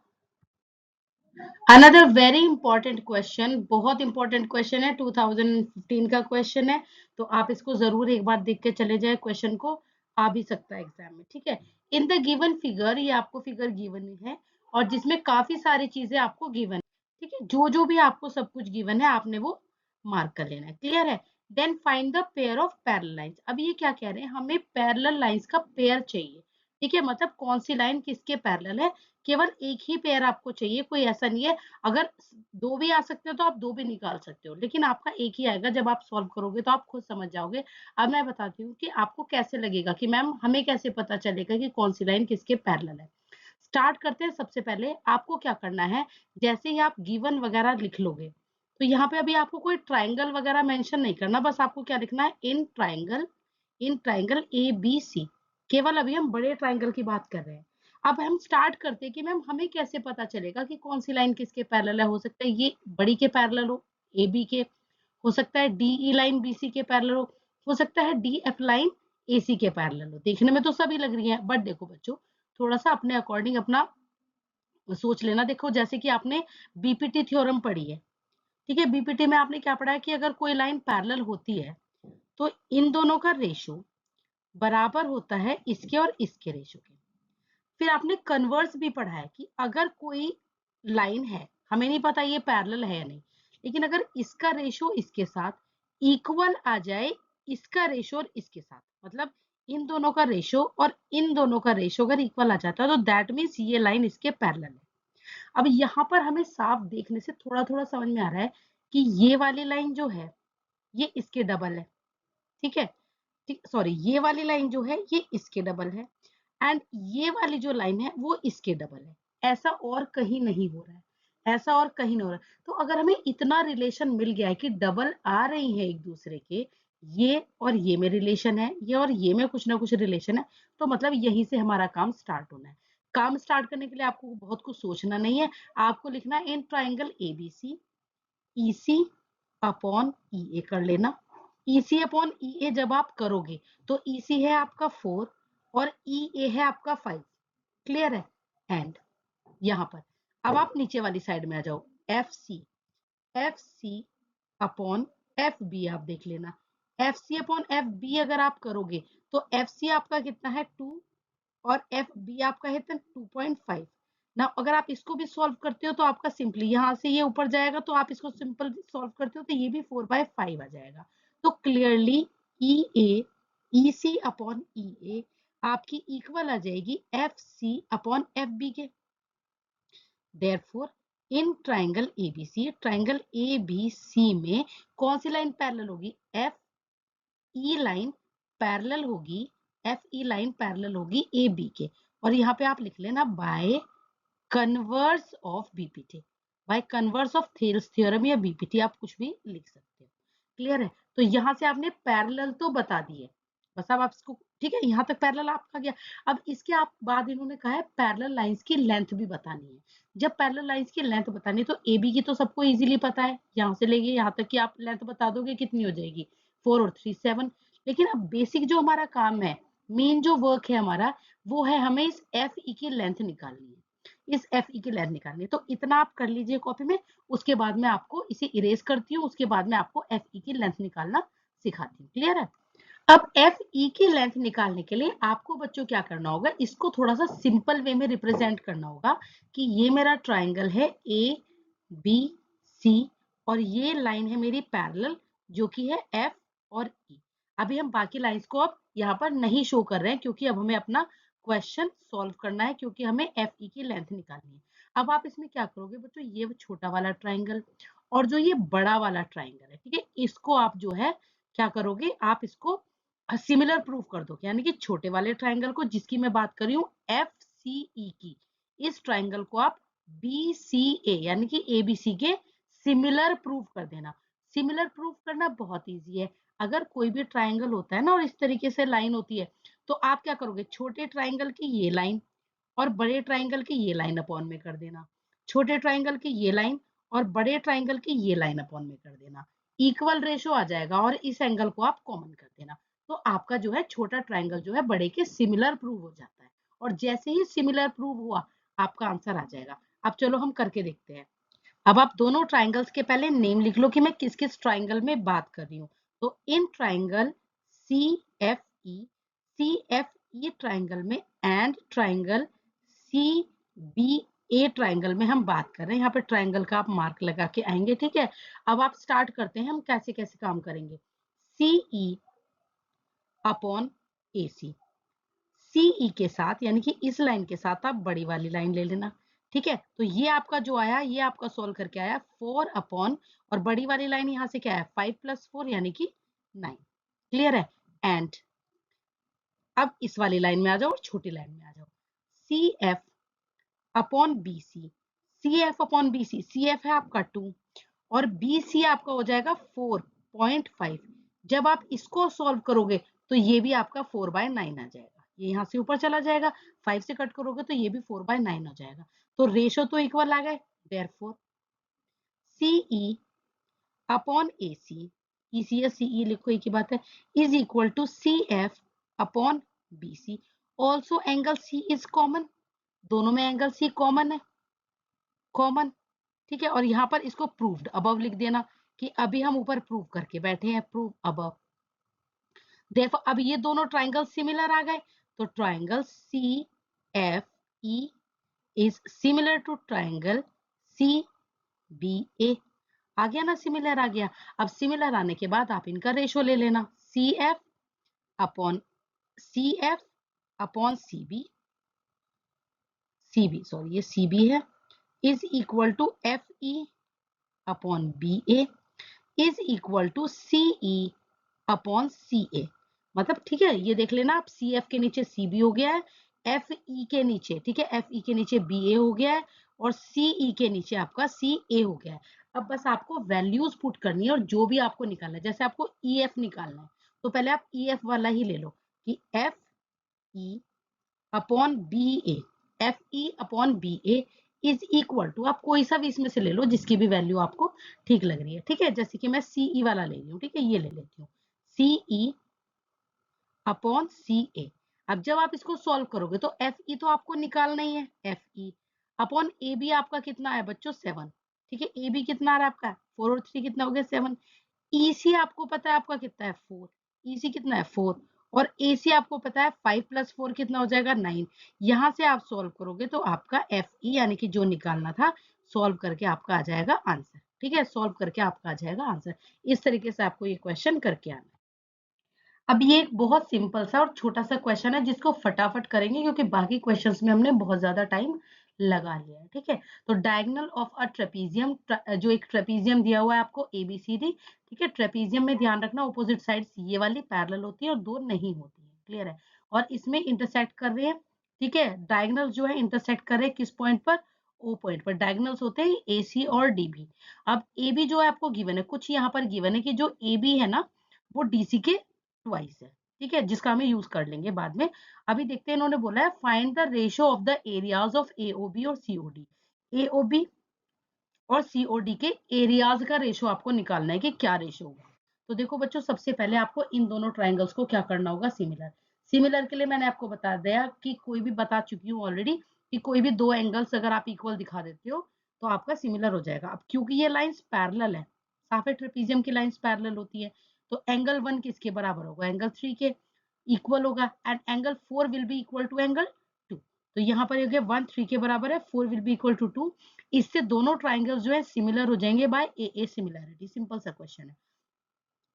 अनदर वेरी इंपॉर्टेंट क्वेश्चन, बहुत इंपॉर्टेंट क्वेश्चन है, 2015 का क्वेश्चन है, तो आप इसको जरूर एक बार देख के चले जाए, क्वेश्चन को आ भी सकता है एग्जाम में। ठीक है, इन द गिवन फिगर, ये आपको फिगर गिवन है और जिसमें काफी सारी चीजें आपको गिवन है। ठीक है, जो जो भी आपको सब कुछ गिवन है आपने वो मार्क कर लेना है। क्लियर है? Then find the pair of parallel lines. अब ये क्या कह रहे हैं? हमें पैरेलल लाइंस का पेयर चाहिए। ठीक है, मतलब कौन सी लाइन किसके पैरेलल है, केवल एक ही पेयर आपको चाहिए, कोई ऐसा नहीं है। अगर 2 भी आ सकते हो तो आप 2 भी निकाल सकते हो, लेकिन आपका एक ही आएगा। जब आप सॉल्व करोगे तो आप खुद समझ जाओगे। अब मैं बताती हूँ कि आपको कैसे लगेगा कि मैम हमें कैसे पता चलेगा कि कौन सी लाइन किसके पैरेलल है। स्टार्ट करते हैं। सबसे पहले आपको क्या करना है, जैसे ही आप गिवन वगैरह लिख लोगे, तो यहाँ पे अभी आपको कोई ट्राइंगल वगैरह मेंशन नहीं करना, बस आपको क्या लिखना है, in triangle A B C. केवल अभी हम बड़े ट्राइंगल की बात कर रहे हैं। अब हम स्टार्ट करते हैं कि मैम हमें कैसे पता चलेगा कि कौन सी लाइन किसके पैरेलल है। हो सकता है ये बड़ी के पैरेलल हो, बी के, हो सकता है डी लाइन बीसी के पैरेलल हो सकता है डी एफ लाइन एसी के पैरेलल हो। देखने में तो सभी लग रही है, बट देखो बच्चों, थोड़ा सा अपने अकॉर्डिंग अपना सोच लेना। देखो जैसे कि आपने बीपीटी थ्योरम पढ़ी है, ठीक है। बीपीटी में आपने क्या पढ़ा है कि अगर कोई लाइन पैरेलल होती है तो इन दोनों का रेशो बराबर होता है इसके और इसके रेशो के। फिर आपने कन्वर्स भी पढ़ा है कि अगर कोई लाइन है, हमें नहीं पता ये पैरेलल है या नहीं, लेकिन अगर इसका रेशो इसके साथ इक्वल आ जाए, इसका रेशो और इसके साथ, मतलब इन दोनों का रेशो और इन दोनों का रेशो अगर इक्वल आ जाता है तो दैट मीन्स ये लाइन इसके पैरेलल है। अब यहाँ पर हमें साफ देखने से थोड़ा थोड़ा समझ में आ रहा है कि ये वाली लाइन जो है ये इसके डबल है, ठीक है। ठीक, सॉरी, ये वाली लाइन जो है ये इसके डबल है, एंड ये वाली जो लाइन है वो इसके डबल है। ऐसा और कहीं नहीं हो रहा है, ऐसा और कहीं नहीं हो रहा है। तो अगर हमें इतना रिलेशन मिल गया है कि डबल आ रही है एक दूसरे के, ये और ये में रिलेशन है, ये और ये में कुछ ना कुछ रिलेशन है, तो मतलब यहीं से हमारा काम स्टार्ट होना है। काम स्टार्ट करने के लिए आपको बहुत कुछ सोचना नहीं है, आपको लिखना है in triangle ABC EC upon E A कर लेना। ईसी अपॉन ई ए जब आप करोगे तो ईसी है आपका 4 और ई ए है आपका 5। क्लियर है। एंड यहाँ पर अब आप नीचे वाली साइड में आ जाओ, F C upon F B आप देख लेना। F C upon F B अगर आप करोगे तो एफ सी आपका कितना है 2 और एफ बी आपका है 2.5 ना। अगर आप इसको भी सॉल्व करते हो तो आपका सिंपली यहाँ से ये ऊपर जाएगा, तो आप इसको सिंपल सॉल्व करते हो तो ये भी 4/5 आ जाएगा। तो क्लियरली ई ए ई सी अपॉन ई ए आपकी इक्वल आ जाएगी F C upon F B के। Therefore in triangle ABC, triangle ABC में कौन सी लाइन पैरेलल होगी, एफ ई लाइन पैरेलल होगी, एफ ई लाइन पैरेलल होगी ए बी के। और यहाँ पे आप लिख लेना by converse of BPT, by converse of Thales theorem या बीपीटी आप कुछ भी लिख सकते हो। क्लियर है। तो यहाँ से आपने पैरेलल तो बता दिए, बस अब आप इसको, ठीक है, यहाँ तक पैरेलल आपका गया। अब इसके आप बाद इन्होंने कहा है पैरेलल लाइंस की लेंथ भी बतानी है। जब पैरेलल लाइंस की लेंथ बतानी है तो ए बी की तो सबको इजीली पता है, यहाँ से लेके यहाँ तक की आप लेंथ बता दोगे, कितनी हो जाएगी 4 और 3 7। लेकिन अब बेसिक जो हमारा काम है, मेन जो वर्क है हमारा, वो है हमें इस एफ ई की लेंथ निकालनी है, इस एफ ई की लेंथ निकालनी है। तो इतना आप कर लीजिए कॉपी में, उसके बाद में आपको इसे इरेज करती हूँ, उसके बाद में आपको एफ ई की लेंथ निकालना सिखाती हूँ। क्लियर है। अब एफ ई की लेंथ निकालने के लिए आपको बच्चों क्या करना होगा, इसको थोड़ा सा सिंपल वे में रिप्रेजेंट करना होगा कि ये मेरा ट्राइंगल है ए बी सी और ये लाइन है मेरी पैरेलल जो कि है एफ और ई। अभी हम बाकी लाइंस को अब यहाँ पर नहीं शो कर रहे हैं क्योंकि अब हमें अपना क्वेश्चन सॉल्व करना है, क्योंकि हमें एफ ई की लेंथ निकालनी है। अब आप इसमें क्या करोगे बच्चों, ये छोटा वाला ट्राइंगल और जो ये बड़ा वाला ट्राइंगल है, ठीक है, इसको आप जो है क्या करोगे, आप इसको सिमिलर प्रूफ कर दो, यानी कि छोटे वाले ट्राइंगल को जिसकी मैं बात कर रही हूँ एफ सी ई की, इस ट्राइंगल को आप बी सी ए यानी कि ए बी सी के सिमिलर प्रूफ कर देना। सिमिलर प्रूफ करना बहुत इजी है। अगर कोई भी ट्राइंगल होता है ना और इस तरीके से लाइन होती है, तो आप क्या करोगे, छोटे ट्राइंगल की ये लाइन और बड़े ट्राइंगल की ये लाइन अपॉन में कर देना, छोटे ट्राइंगल की ये लाइन और बड़े ट्राइंगल की ये लाइन अपॉन में कर देना, इक्वल रेशो आ जाएगा और इस एंगल को आप कॉमन कर देना। तो आपका जो है छोटा ट्राइंगल जो है बड़े के सिमिलर प्रूव हो जाता है, और जैसे ही सिमिलर प्रूव हुआ आपका आंसर आ जाएगा। अब चलो हम करके देखते हैं। अब आप दोनों ट्राइंगल्स के पहले नेम लिख लो कि मैं किस किस ट्राइंगल में बात कर रही हूँ। तो in triangle C F E triangle में and triangle C B A triangle में हम बात कर रहे हैं। यहाँ पे ट्राइंगल का आप मार्क लगा के आएंगे, ठीक है। अब आप स्टार्ट करते हैं, हम कैसे कैसे काम करेंगे। सी ई अपॉन ए सी, CE के साथ यानी कि इस लाइन के साथ आप बड़ी वाली लाइन ले लेना। ठीक है, तो ये आपका जो आया, ये आपका सोल्व करके आया 4 अपॉन, और बड़ी वाली लाइन यहाँ से क्या है 5 + 4 यानी कि 9। क्लियर है। एंड अब इस वाली लाइन में आ जाओ और छोटी लाइन में आ जाओ। CF upon BC, CF upon BC, CF है आपका 2 और BC आपका हो जाएगा 4.5। जब आप इसको सॉल्व करोगे तो ये भी आपका 4/9 आ जाएगा। ये यहाँ से ऊपर चला जाएगा, 5 से कट करोगे तो ये भी 4/9 हो जाएगा। तो रेशो तो इक्वल आ गए। Therefore CE upon AC, EC या CE लिखो एक ही बात है, is equal to CF upon BC। Also angle C is common, दोनों में एंगल C कॉमन है, कॉमन। ठीक है, और यहाँ पर इसको प्रूव्ड अबव लिख देना कि अभी हम ऊपर प्रूव करके बैठे हैं, प्रूव अबव। देखो अब ये दोनों ट्राइंगल सिमिलर आ गए, तो triangle CFE is similar to triangle CBA। आ गया ना, सिमिलर आ गया। अब सिमिलर आने के बाद आप इनका रेशो ले लेना, CF अपॉन CB, सॉरी ये CB है, is equal to FE upon BA is equal to CE upon CA। मतलब ठीक है, ये देख लेना आप, CF के नीचे CB हो गया है, FE के नीचे, ठीक है, FE के नीचे BA हो गया है, और CE के नीचे आपका CA हो गया है। अब बस आपको वैल्यूज पुट करनी है और जो भी आपको निकालना है, जैसे आपको EF निकालना है तो पहले आप EF वाला ही ले लो कि FE upon BA, FE upon BA is equal to, आप कोई सा भी इसमें से ले लो जिसकी भी वैल्यू आपको ठीक लग रही है। ठीक है, जैसे कि मैं CE वाला ले रही हूँ, ठीक है, ये ले लेती हूँ, CE अपॉन CA। अब जब आप इसको सॉल्व करोगे तो FE तो आपको निकालना ही है, FE अपॉन AB आपका कितना है बच्चों 7। ठीक है, AB कितना आ रहा है आपका 4 और 3 कितना हो गया 7। EC आपको पता है आपका कितना है 4, EC कितना है 4, और AC आपको पता है 5 + 4 कितना हो जाएगा 9। यहाँ से आप सॉल्व करोगे तो आपका FE यानी कि जो निकालना था, सॉल्व करके आपका आ जाएगा आंसर। ठीक है, सॉल्व करके आपका आ जाएगा आंसर। इस तरीके से आपको ये क्वेश्चन करके आना है। अब ये एक बहुत सिंपल सा और छोटा सा क्वेश्चन है जिसको फटाफट करेंगे क्योंकि बाकी क्वेश्चंस में हमने बहुत ज्यादा टाइम लगा लिया है। ठीक है, तो डायगोनल ऑफ अ ट्रेपीजियम, जो एक ट्रेपीजियम दिया हुआ है आपको ABCD। ठीक है, ट्रेपीजियम में ध्यान रखना ऑपोजिट साइड्स ये वाली पैरेलल होती है और दो नहीं होती है। क्लियर है, और इसमें इंटरसेक्ट कर रहे हैं। ठीक है, डायगोनल जो है इंटरसेक्ट कर रहे हैं किस पॉइंट पर, O पॉइंट पर। डायगोनल्स होते हैं AC और DB। अब AB जो है आपको गिवन है, कुछ यहाँ पर गिवन है कि जो AB है ना वो DC के ट्वाइस है। ठीक है, जिसका हमें यूज कर लेंगे बाद में। अभी देखते हैं, इन्होंने बोला है find the ratio of the areas of AOB और COD। AOB और COD के एरियाज का रेशियो आपको निकालना है कि क्या रेशियो होगा। तो देखो बच्चों, सबसे पहले आपको इन दोनों ट्राइंगल्स को क्या करना होगा, सिमिलर। सिमिलर के लिए मैंने आपको बता दिया कि कोई भी, बता चुकी हूँ ऑलरेडी, कि कोई भी दो एंगल्स अगर आप इक्वल दिखा देते हो तो आपका सिमिलर हो जाएगा। अब क्योंकि ये लाइंस पैरेलल है, साफे ट्रेपीजियम की लाइंस पैरेलल होती है, तो एंगल 1 किसके बराबर होगा, एंगल 3 के इक्वल होगा, and angle 4 will be equal to angle 2। तो यहाँ पर 1 3 के बराबर है, 4 विल बी इक्वल टू 2। इससे दोनों ट्राइंगल्स जो है सिमिलर हो जाएंगे बाय AA सिमिलैरिटी। सिंपल सा क्वेश्चन है।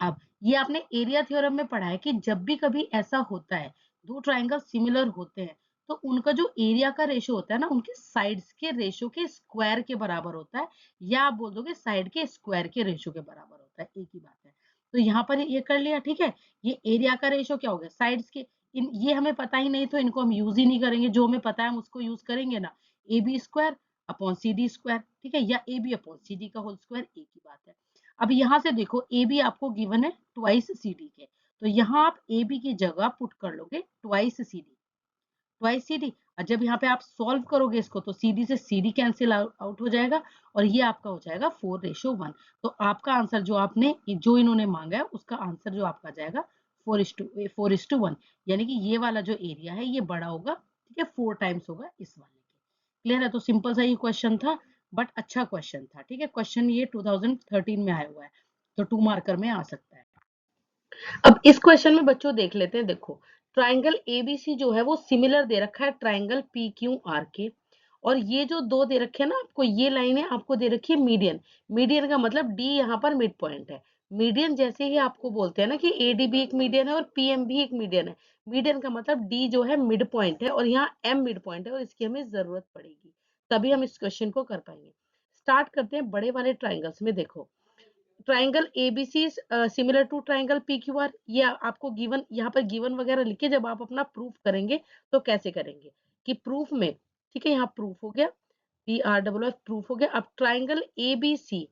अब ये आपने एरिया थ्योरम में पढ़ा है कि जब भी कभी ऐसा होता है, दो ट्राइंगल सिमिलर होते हैं, तो उनका जो एरिया का रेशो होता है ना, उनके साइड्स के रेशो के स्क्वायर के बराबर होता है, या आप बोल दोगे साइड के स्क्वायर के रेशो के बराबर होता है, एक ही बात है। तो यहाँ पर ये कर लिया। ठीक है, ये एरिया का रेशो क्या हो गया, साइड्स के। ये हमें पता ही नहीं तो इनको हम यूज ही नहीं करेंगे, जो हमें पता है हम उसको यूज करेंगे ना, AB² अपॉन CD²। ठीक है, या AB अपॉन CD का होल स्क्वायर, एक ही बात है। अब यहाँ से देखो, AB आपको गिवन है ट्वाइस CD के, तो यहाँ आप AB की जगह पुट कर लोगे ट्वाइस CD। और जब यहाँ पे आप सॉल्व करोगे इसको तो CD से CD कैंसिल आउट हो जाएगा, और ये आपका हो जाएगा 4:1। तो आपका आंसर जो आपने, जो इन्होंने मांगा है, उसका आंसर जो आपका जाएगा 4:1, यानी कि ये वाला जो एरिया है ये बड़ा होगा। ठीक है, 4 टाइम्स होगा इस वाले के। क्लियर है, तो सिंपल सा ये क्वेश्चन था, बट अच्छा क्वेश्चन था। ठीक है, क्वेश्चन ये 2013 में आया हुआ है, तो 2 मार्कर में आ सकता है। अब इस क्वेश्चन में बच्चों देख लेते हैं। देखो, ट्राइंगल ABC जो है वो सिमिलर दे रखा है ट्राइंगल PQR के, और ये जो दो दे रखे हैं ना आपको, ये लाइन है आपको दे रखी है मीडियन। मीडियन का मतलब D यहाँ पर मिड पॉइंट है, मीडियन जैसे ही आपको बोलते हैं ना कि एडी भी एक मीडियन है और पीएम भी एक मीडियन है। मीडियन का मतलब डी जो है मिड पॉइंट है और यहाँ एम मिड पॉइंट है और इसकी हमें जरूरत पड़ेगी, तभी हम इस क्वेश्चन को कर पाएंगे। स्टार्ट करते हैं बड़े वाले ट्राइंगल्स में। देखो triangle ABC similar to triangle PQR, ये आपको गिवन, यहाँ पर गिवन वगैरह लिखे, जब आप अपना प्रूफ करेंगे तो कैसे करेंगे कि प्रूफ में, ठीक है, यहाँ प्रूफ हो गया, P R W F proof हो गया। अब triangle ABC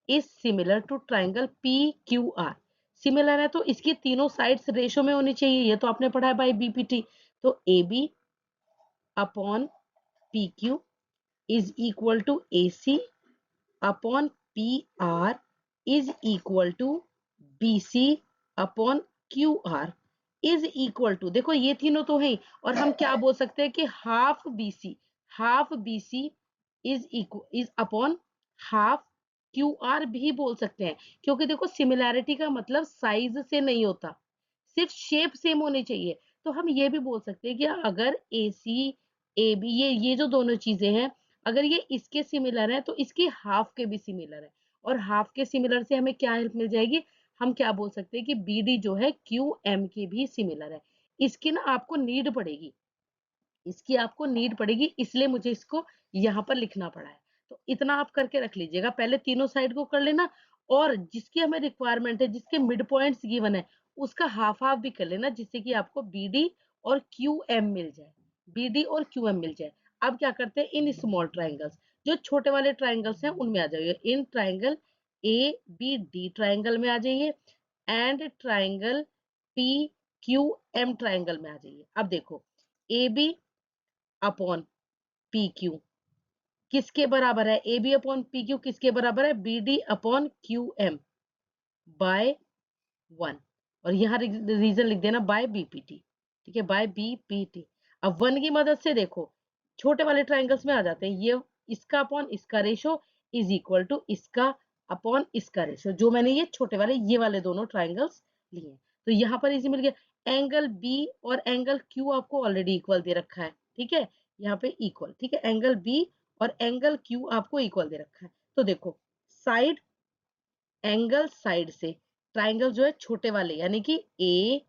is similar to triangle P Q R, similar है तो इसकी तीनों साइड्स रेशो में होनी चाहिए, ये तो आपने पढ़ा है बाय बीपीटी। तो A B upon P Q is equal to A C upon P R is equal to B C upon Q R is equal to, देखो ये तीनों तो है, और हम क्या बोल सकते हैं कि half B C is upon half Q R भी बोल सकते हैं, क्योंकि देखो सिमिलैरिटी का मतलब साइज से नहीं होता, सिर्फ शेप सेम होनी चाहिए। तो हम ये भी बोल सकते हैं कि अगर ए सी ए बी ये जो दोनों चीजें हैं, अगर ये इसके सिमिलर है तो इसकी हाफ के भी सिमिलर है, और हाफ के सिमिलर से हमें क्या हेल्प मिल जाएगी, हम क्या बोल सकते हैं कि बी डी जो है क्यू एम के भी सिमिलर है। इसकी ना आपको नीड पड़ेगी, इसकी आपको नीड पड़ेगी, इसलिए मुझे इसको यहाँ पर लिखना पड़ा है। तो इतना आप करके रख लीजिएगा, पहले तीनों साइड को कर लेना, और जिसकी हमें रिक्वायरमेंट है, जिसके मिड पॉइंट्स गिवन है, उसका हाफ हाफ भी कर लेना, जिससे कि आपको बी डी और क्यू एम मिल जाए, बी डी और क्यू एम मिल जाए। अब क्या करते हैं, इन स्मॉल ट्राइंगल्स, जो छोटे वाले ट्राइंगल्स हैं उनमें आ जाइए, इन triangle A B D triangle में आ जाइए, and triangle P Q M triangle में आ जाइए। अब देखो A B upon P Q किसके बराबर है, A B upon P Q किसके बराबर है, B D upon Q M by 1, और यहाँ रीजन लिख देना बाय बीपीटी, ठीक है, बाय बीपीटी। अब 1 की मदद से देखो छोटे वाले ट्राइंगल्स में आ जाते हैं, ये इसका अपॉन इसका रेशो इज इक्वल टू इसका अपॉन इसका रेशो, जो मैंने ये छोटे वाले ये वाले दोनों ट्राइंगल्स लिए। तो यहाँ पर इजी मिल गया। एंगल बी और एंगल क्यू आपको ऑलरेडी इक्वल दे रखा है, ठीक है, यहाँ पे इक्वल, ठीक है, एंगल बी और एंगल क्यू आपको इक्वल दे रखा है। तो देखो साइड, एंगल साइड से ट्राइंगल जो है छोटे वाले यानी कि ए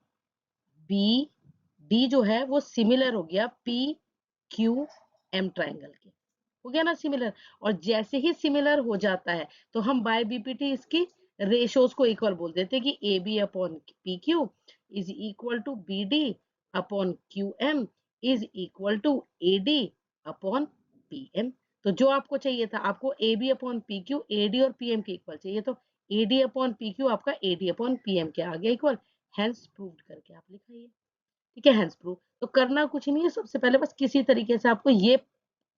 बी डी जो है वो सिमिलर हो गया पी क्यू एम ट्राइंगल के, हो गया ना सिमिलर। और जैसे ही सिमिलर हो जाता है तो हम बाय बीपीटी इसकी रेशोज को इक्वल बोल देते हैं कि A B upon P Q is equal to B D upon Q M is equal to A D upon P M. तो जो आपको चाहिए था, आपको A B upon P Q A D और पी एम के इक्वल चाहिए, तो A D upon P Q आपका A D upon P M के आ गया इक्वल, हैंस प्रूव्ड करके आप लिखाइए, ठीक है, हैंस प्रूव। तो करना कुछ नहीं है, सबसे पहले बस किसी तरीके से आपको ये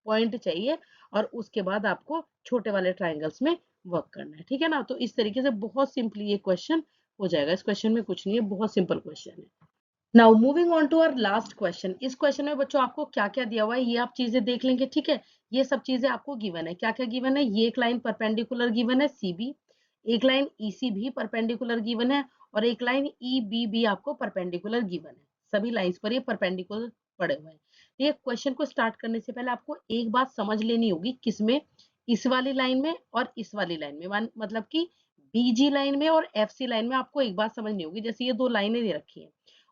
पॉइंट चाहिए और उसके बाद आपको छोटे वाले ट्राइंगल्स में वर्क करना है, ठीक है ना। तो इस तरीके से बहुत सिंपली ये क्वेश्चन हो जाएगा, इस क्वेश्चन में कुछ नहीं है, बहुत सिंपल क्वेश्चन है। Now moving on to our last question. इस क्वेश्चन में बच्चों आपको क्या क्या दिया हुआ है ये आप चीजें देख लेंगे, ठीक है, ये सब चीजें आपको गिवन है। क्या क्या गिवन है, ये एक लाइन परपेंडिकुलर गिवन है सीबी, एक लाइन ईसी भी परपेंडिकुलर गिवन है, और एक लाइन ईबी भी आपको परपेंडिकुलर गिवन है। सभी लाइंस पर ये परपेंडिकुलर पड़े हुए हैं। ये क्वेश्चन को स्टार्ट करने से पहले आपको एक बात समझ लेनी होगी, किसमें, इस वाली लाइन में और इस वाली लाइन में, मतलब कि बीजी लाइन में और एफसी लाइन में आपको एक बात समझनी होगी। जैसे ये दो लाइनें दे रखी हैं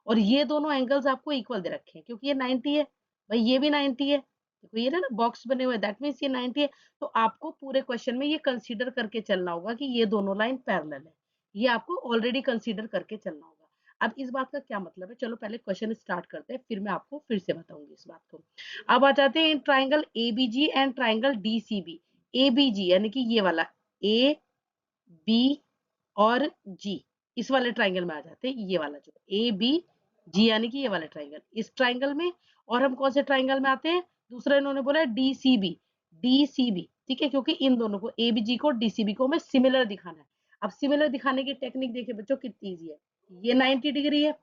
और ये दोनों एंगल्स आपको इक्वल दे रखे हैं, क्योंकि ये 90 है भाई, ये भी 90 है, देखो ये ना बॉक्स बने हुए, दैट मीन्स ये 90 है। तो आपको पूरे क्वेश्चन में ये कंसीडर करके चलना होगा कि ये दोनों लाइन पैरेलल है, ये आपको ऑलरेडी कंसीडर करके चलना होगा। अब इस बात का क्या मतलब है, चलो पहले क्वेश्चन स्टार्ट करते हैं, फिर मैं आपको फिर से बताऊंगी इस बात को। अब आ जाते हैं triangle ABG and triangle DCB. ABG यानी कि ये वाला ए बी और जी, इस वाले ट्राइंगल में आ जाते हैं, ये वाला जो ए बी जी यानी कि ये वाला ट्राइंगल, इस ट्राइंगल में। और हम कौन से ट्राइंगल में आते हैं, दूसरा इन्होंने बोला है डीसीबी, डीसीबी, ठीक है, क्योंकि इन दोनों को ए बी जी को डीसीबी को हमें सिमिलर दिखाना है। अब सिमिलर दिखाने की टेक्निक देखिए बच्चों कितनी ईजी है, ये 90 डिग्री है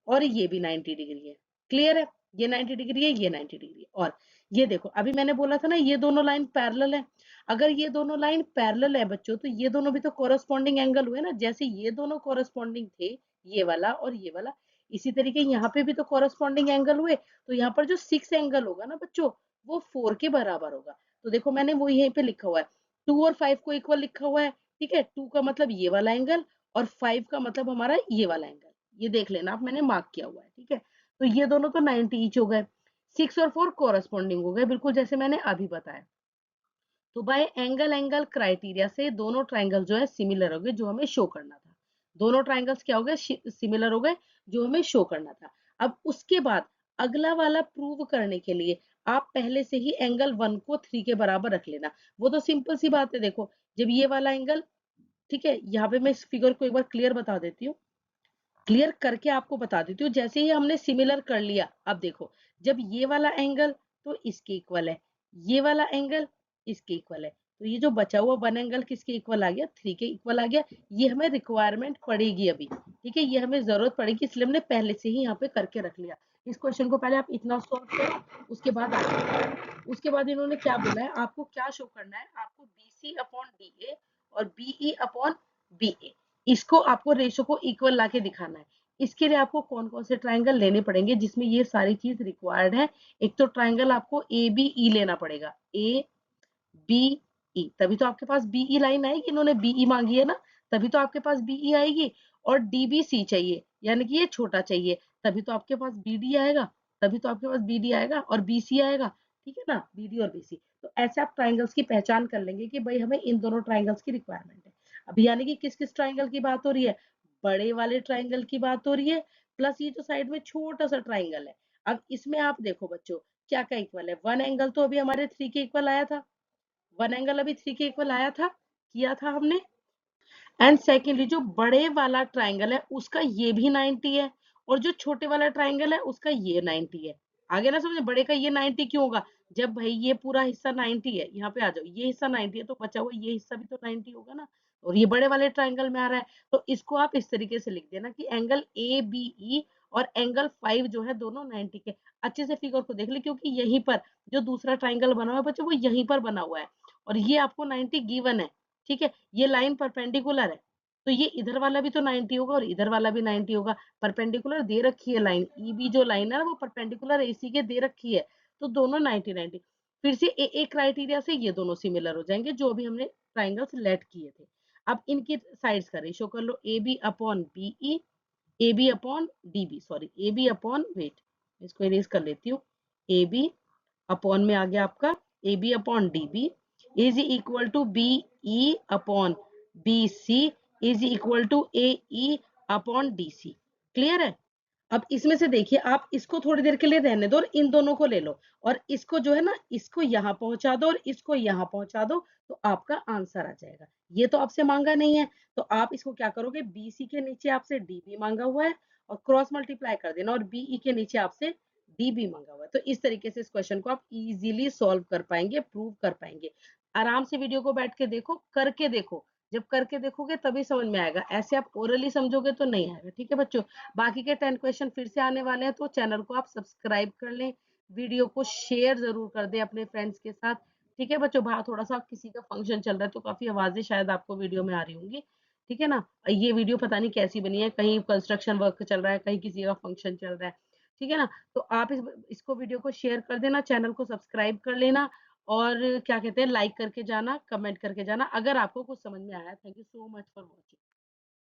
और ये भी 90 डिग्री है, क्लियर है, ये 90 डिग्री है, ये 90 डिग्री है। और ये देखो अभी मैंने बोला था ना ये दोनों लाइन पैरेलल है, अगर ये दोनों लाइन पैरेलल है बच्चों तो ये दोनों भी तो कोरस्पॉन्डिंग एंगल हुए ना, जैसे ये दोनों कोरस्पॉन्डिंग थे, ये वाला और ये वाला, इसी तरीके यहाँ पे भी तो कोरस्पॉन्डिंग एंगल हुए। तो यहाँ पर जो 6 एंगल होगा ना बच्चों वो 4 के बराबर होगा। तो देखो मैंने वो यहीं पे लिखा हुआ है, 2 और 5 को इक्वल लिखा हुआ है, ठीक है। 2 का मतलब ये वाला एंगल और 5 का मतलब हमारा ये वाला एंगल, ये देख लेना आप, मैंने मार्क किया हुआ है, ठीक है। तो ये दोनों तो 90 ईच हो गए। 6 और 4 कोरस्पॉन्डिंग हो गए, बिल्कुल जैसे मैंने अभी बताया। तो बाय एंगल एंगल क्राइटेरिया से दोनों ट्राइंगल जो है सिमिलर हो गए, जो हमें शो करना था। दोनों ट्राइंगल्स क्या हो गए, सिमिलर हो गए, जो हमें शो करना था। अब उसके बाद अगला वाला प्रूव करने के लिए आप पहले से ही एंगल 1 को 3 के बराबर रख लेना। वो तो सिंपल सी बात है। देखो, जब ये वाला एंगल, ठीक है, यहाँ पे मैं इस फिगर को एक बार क्लियर बता देती हूँ, क्लियर करके आपको बता देती हूँ। जैसे ही हमने सिमिलर कर लिया, अब देखो, जब ये वाला एंगल तो इसके इक्वल है, ये वाला एंगल इसके इक्वल है, तो ये जो बचा हुआ 1 एंगल किसके इक्वल आ गया, 3 के इक्वल आ गया। ये हमें रिक्वायरमेंट पड़ेगी अभी, ठीक है, ये हमें जरूरत पड़ेगी, इसलिए हमने पहले से ही यहाँ पे करके रख लिया। इस क्वेश्चन को पहले आप इतना सॉल्व करो, उसके बाद आगे, उसके बाद इन्होंने क्या बोला है, आपको क्या शो करना है, आपको BC अपॉन DA और BE अपॉन BA, इसको आपको रेशो को इक्वल लाके दिखाना है। इसके लिए आपको कौन कौन से ट्राइंगल लेने पड़ेंगे जिसमें ये सारी चीज रिक्वायर्ड है। एक तो ट्राइंगल आपको ABE लेना पड़ेगा, ABE, तभी तो आपके पास BE लाइन आएगी, इन्होंने BE मांगी है ना, तभी तो आपके पास BE आएगी। और DBC चाहिए, यानी कि ये छोटा चाहिए, तभी तो आपके पास BD आएगा, तभी तो आपके पास BD आएगा और BC आएगा, ठीक है ना, BD और BC। तो ऐसे आप ट्राइंगल्स की पहचान कर लेंगे कि भाई हमें इन दोनों ट्राइंगल्स की रिक्वायरमेंट है। अब यानी कि किस किस ट्राइंगल की बात हो रही है, बड़े वाले ट्राइंगल की बात हो रही है, प्लस ये जो साइड में छोटा सा ट्राइंगल है। अब इसमें आप देखो बच्चों, क्या क्या इक्वल है, 1 एंगल तो अभी हमारे 3 के इक्वल आया था, 1 एंगल अभी 3 के इक्वल आया था, किया था हमने। एंड सेकेंडली जो बड़े वाला ट्राइंगल है उसका ये भी 90 है, और जो छोटे वाला ट्राइंगल है उसका ये 90 है। आगे ना समझे, बड़े का ये 90 क्यों होगा, जब भाई ये पूरा हिस्सा 90 है, यहाँ पे आ जाओ, ये हिस्सा 90 है तो बचा हुआ ये हिस्सा भी तो 90 होगा ना, और ये बड़े वाले ट्राइंगल में आ रहा है। तो इसको आप इस तरीके से लिख देना कि एंगल ABE और एंगल 5 जो है दोनों 90 के। अच्छे से फिगर को देख ले, क्योंकि यहीं पर जो दूसरा ट्राइंगल बना हुआ है बच्चों, वो यहीं पर बना हुआ है, और ये आपको 90 गिवन है, ठीक है। ये लाइन परपेंडिकुलर है, तो ये इधर वाला भी तो 90 होगा और इधर वाला भी 90 होगा, परपेंडिकुलर दे रखी है लाइन, EB जो लाइन है ना वो परपेंडिकुलर AC के दे रखी है, तो दोनों 90 90। फिर से AA क्राइटेरिया से ये दोनों सिमिलर हो जाएंगे जो भी हमने ट्राइंगल्स लेट किए थे। अब इनकी साइड्स का रेशियो कर लो, AB upon BE, AB upon DB, sorry AB upon, wait इसको इरेज कर लेती हूँ, AB अपॉन में आ गया आपका AB upon DB is equal to BE upon BC is equal to AE upon DC। Clear है। अब इसमें से देखिए, आप इसको थोड़ी देर के लिए रहने दो और इन दोनों को ले लो, और इसको जो है ना, इसको यहाँ पहुंचा दो और इसको यहाँ पहुंचा दो, तो आपका आंसर आ जाएगा। ये तो आपसे मांगा नहीं है, तो आप इसको क्या करोगे, BC के नीचे आपसे DB मांगा हुआ है और क्रॉस मल्टीप्लाई कर देना, और BE के नीचे आपसे DB मांगा हुआ है। तो इस तरीके से इस क्वेश्चन को आप इजीली सॉल्व कर पाएंगे, प्रूव कर पाएंगे। आराम से वीडियो को बैठ के देखो, करके देखो, जब करके देखोगे तभी समझ में आएगा, ऐसे आप ओरली समझोगे तो नहीं आएगा, ठीक है बच्चों। बाकी के 10 क्वेश्चन फिर से आने वाले हैं, तो चैनल को आप सब्सक्राइब कर लें, वीडियो को शेयर जरूर कर दें अपने फ्रेंड्स के साथ, ठीक है बच्चों। बाहर थोड़ा सा किसी का फंक्शन चल रहा है तो काफी आवाजें शायद आपको वीडियो में आ रही होंगी, ठीक है ना। ये वीडियो पता नहीं कैसी बनी है, कहीं कंस्ट्रक्शन वर्क चल रहा है, कहीं किसी का फंक्शन चल रहा है, ठीक है ना। तो आप इसको वीडियो को शेयर कर देना, चैनल को सब्सक्राइब कर लेना, और क्या कहते हैं, लाइक करके जाना, कमेंट करके जाना अगर आपको कुछ समझ में आया। Thank you so much for watching.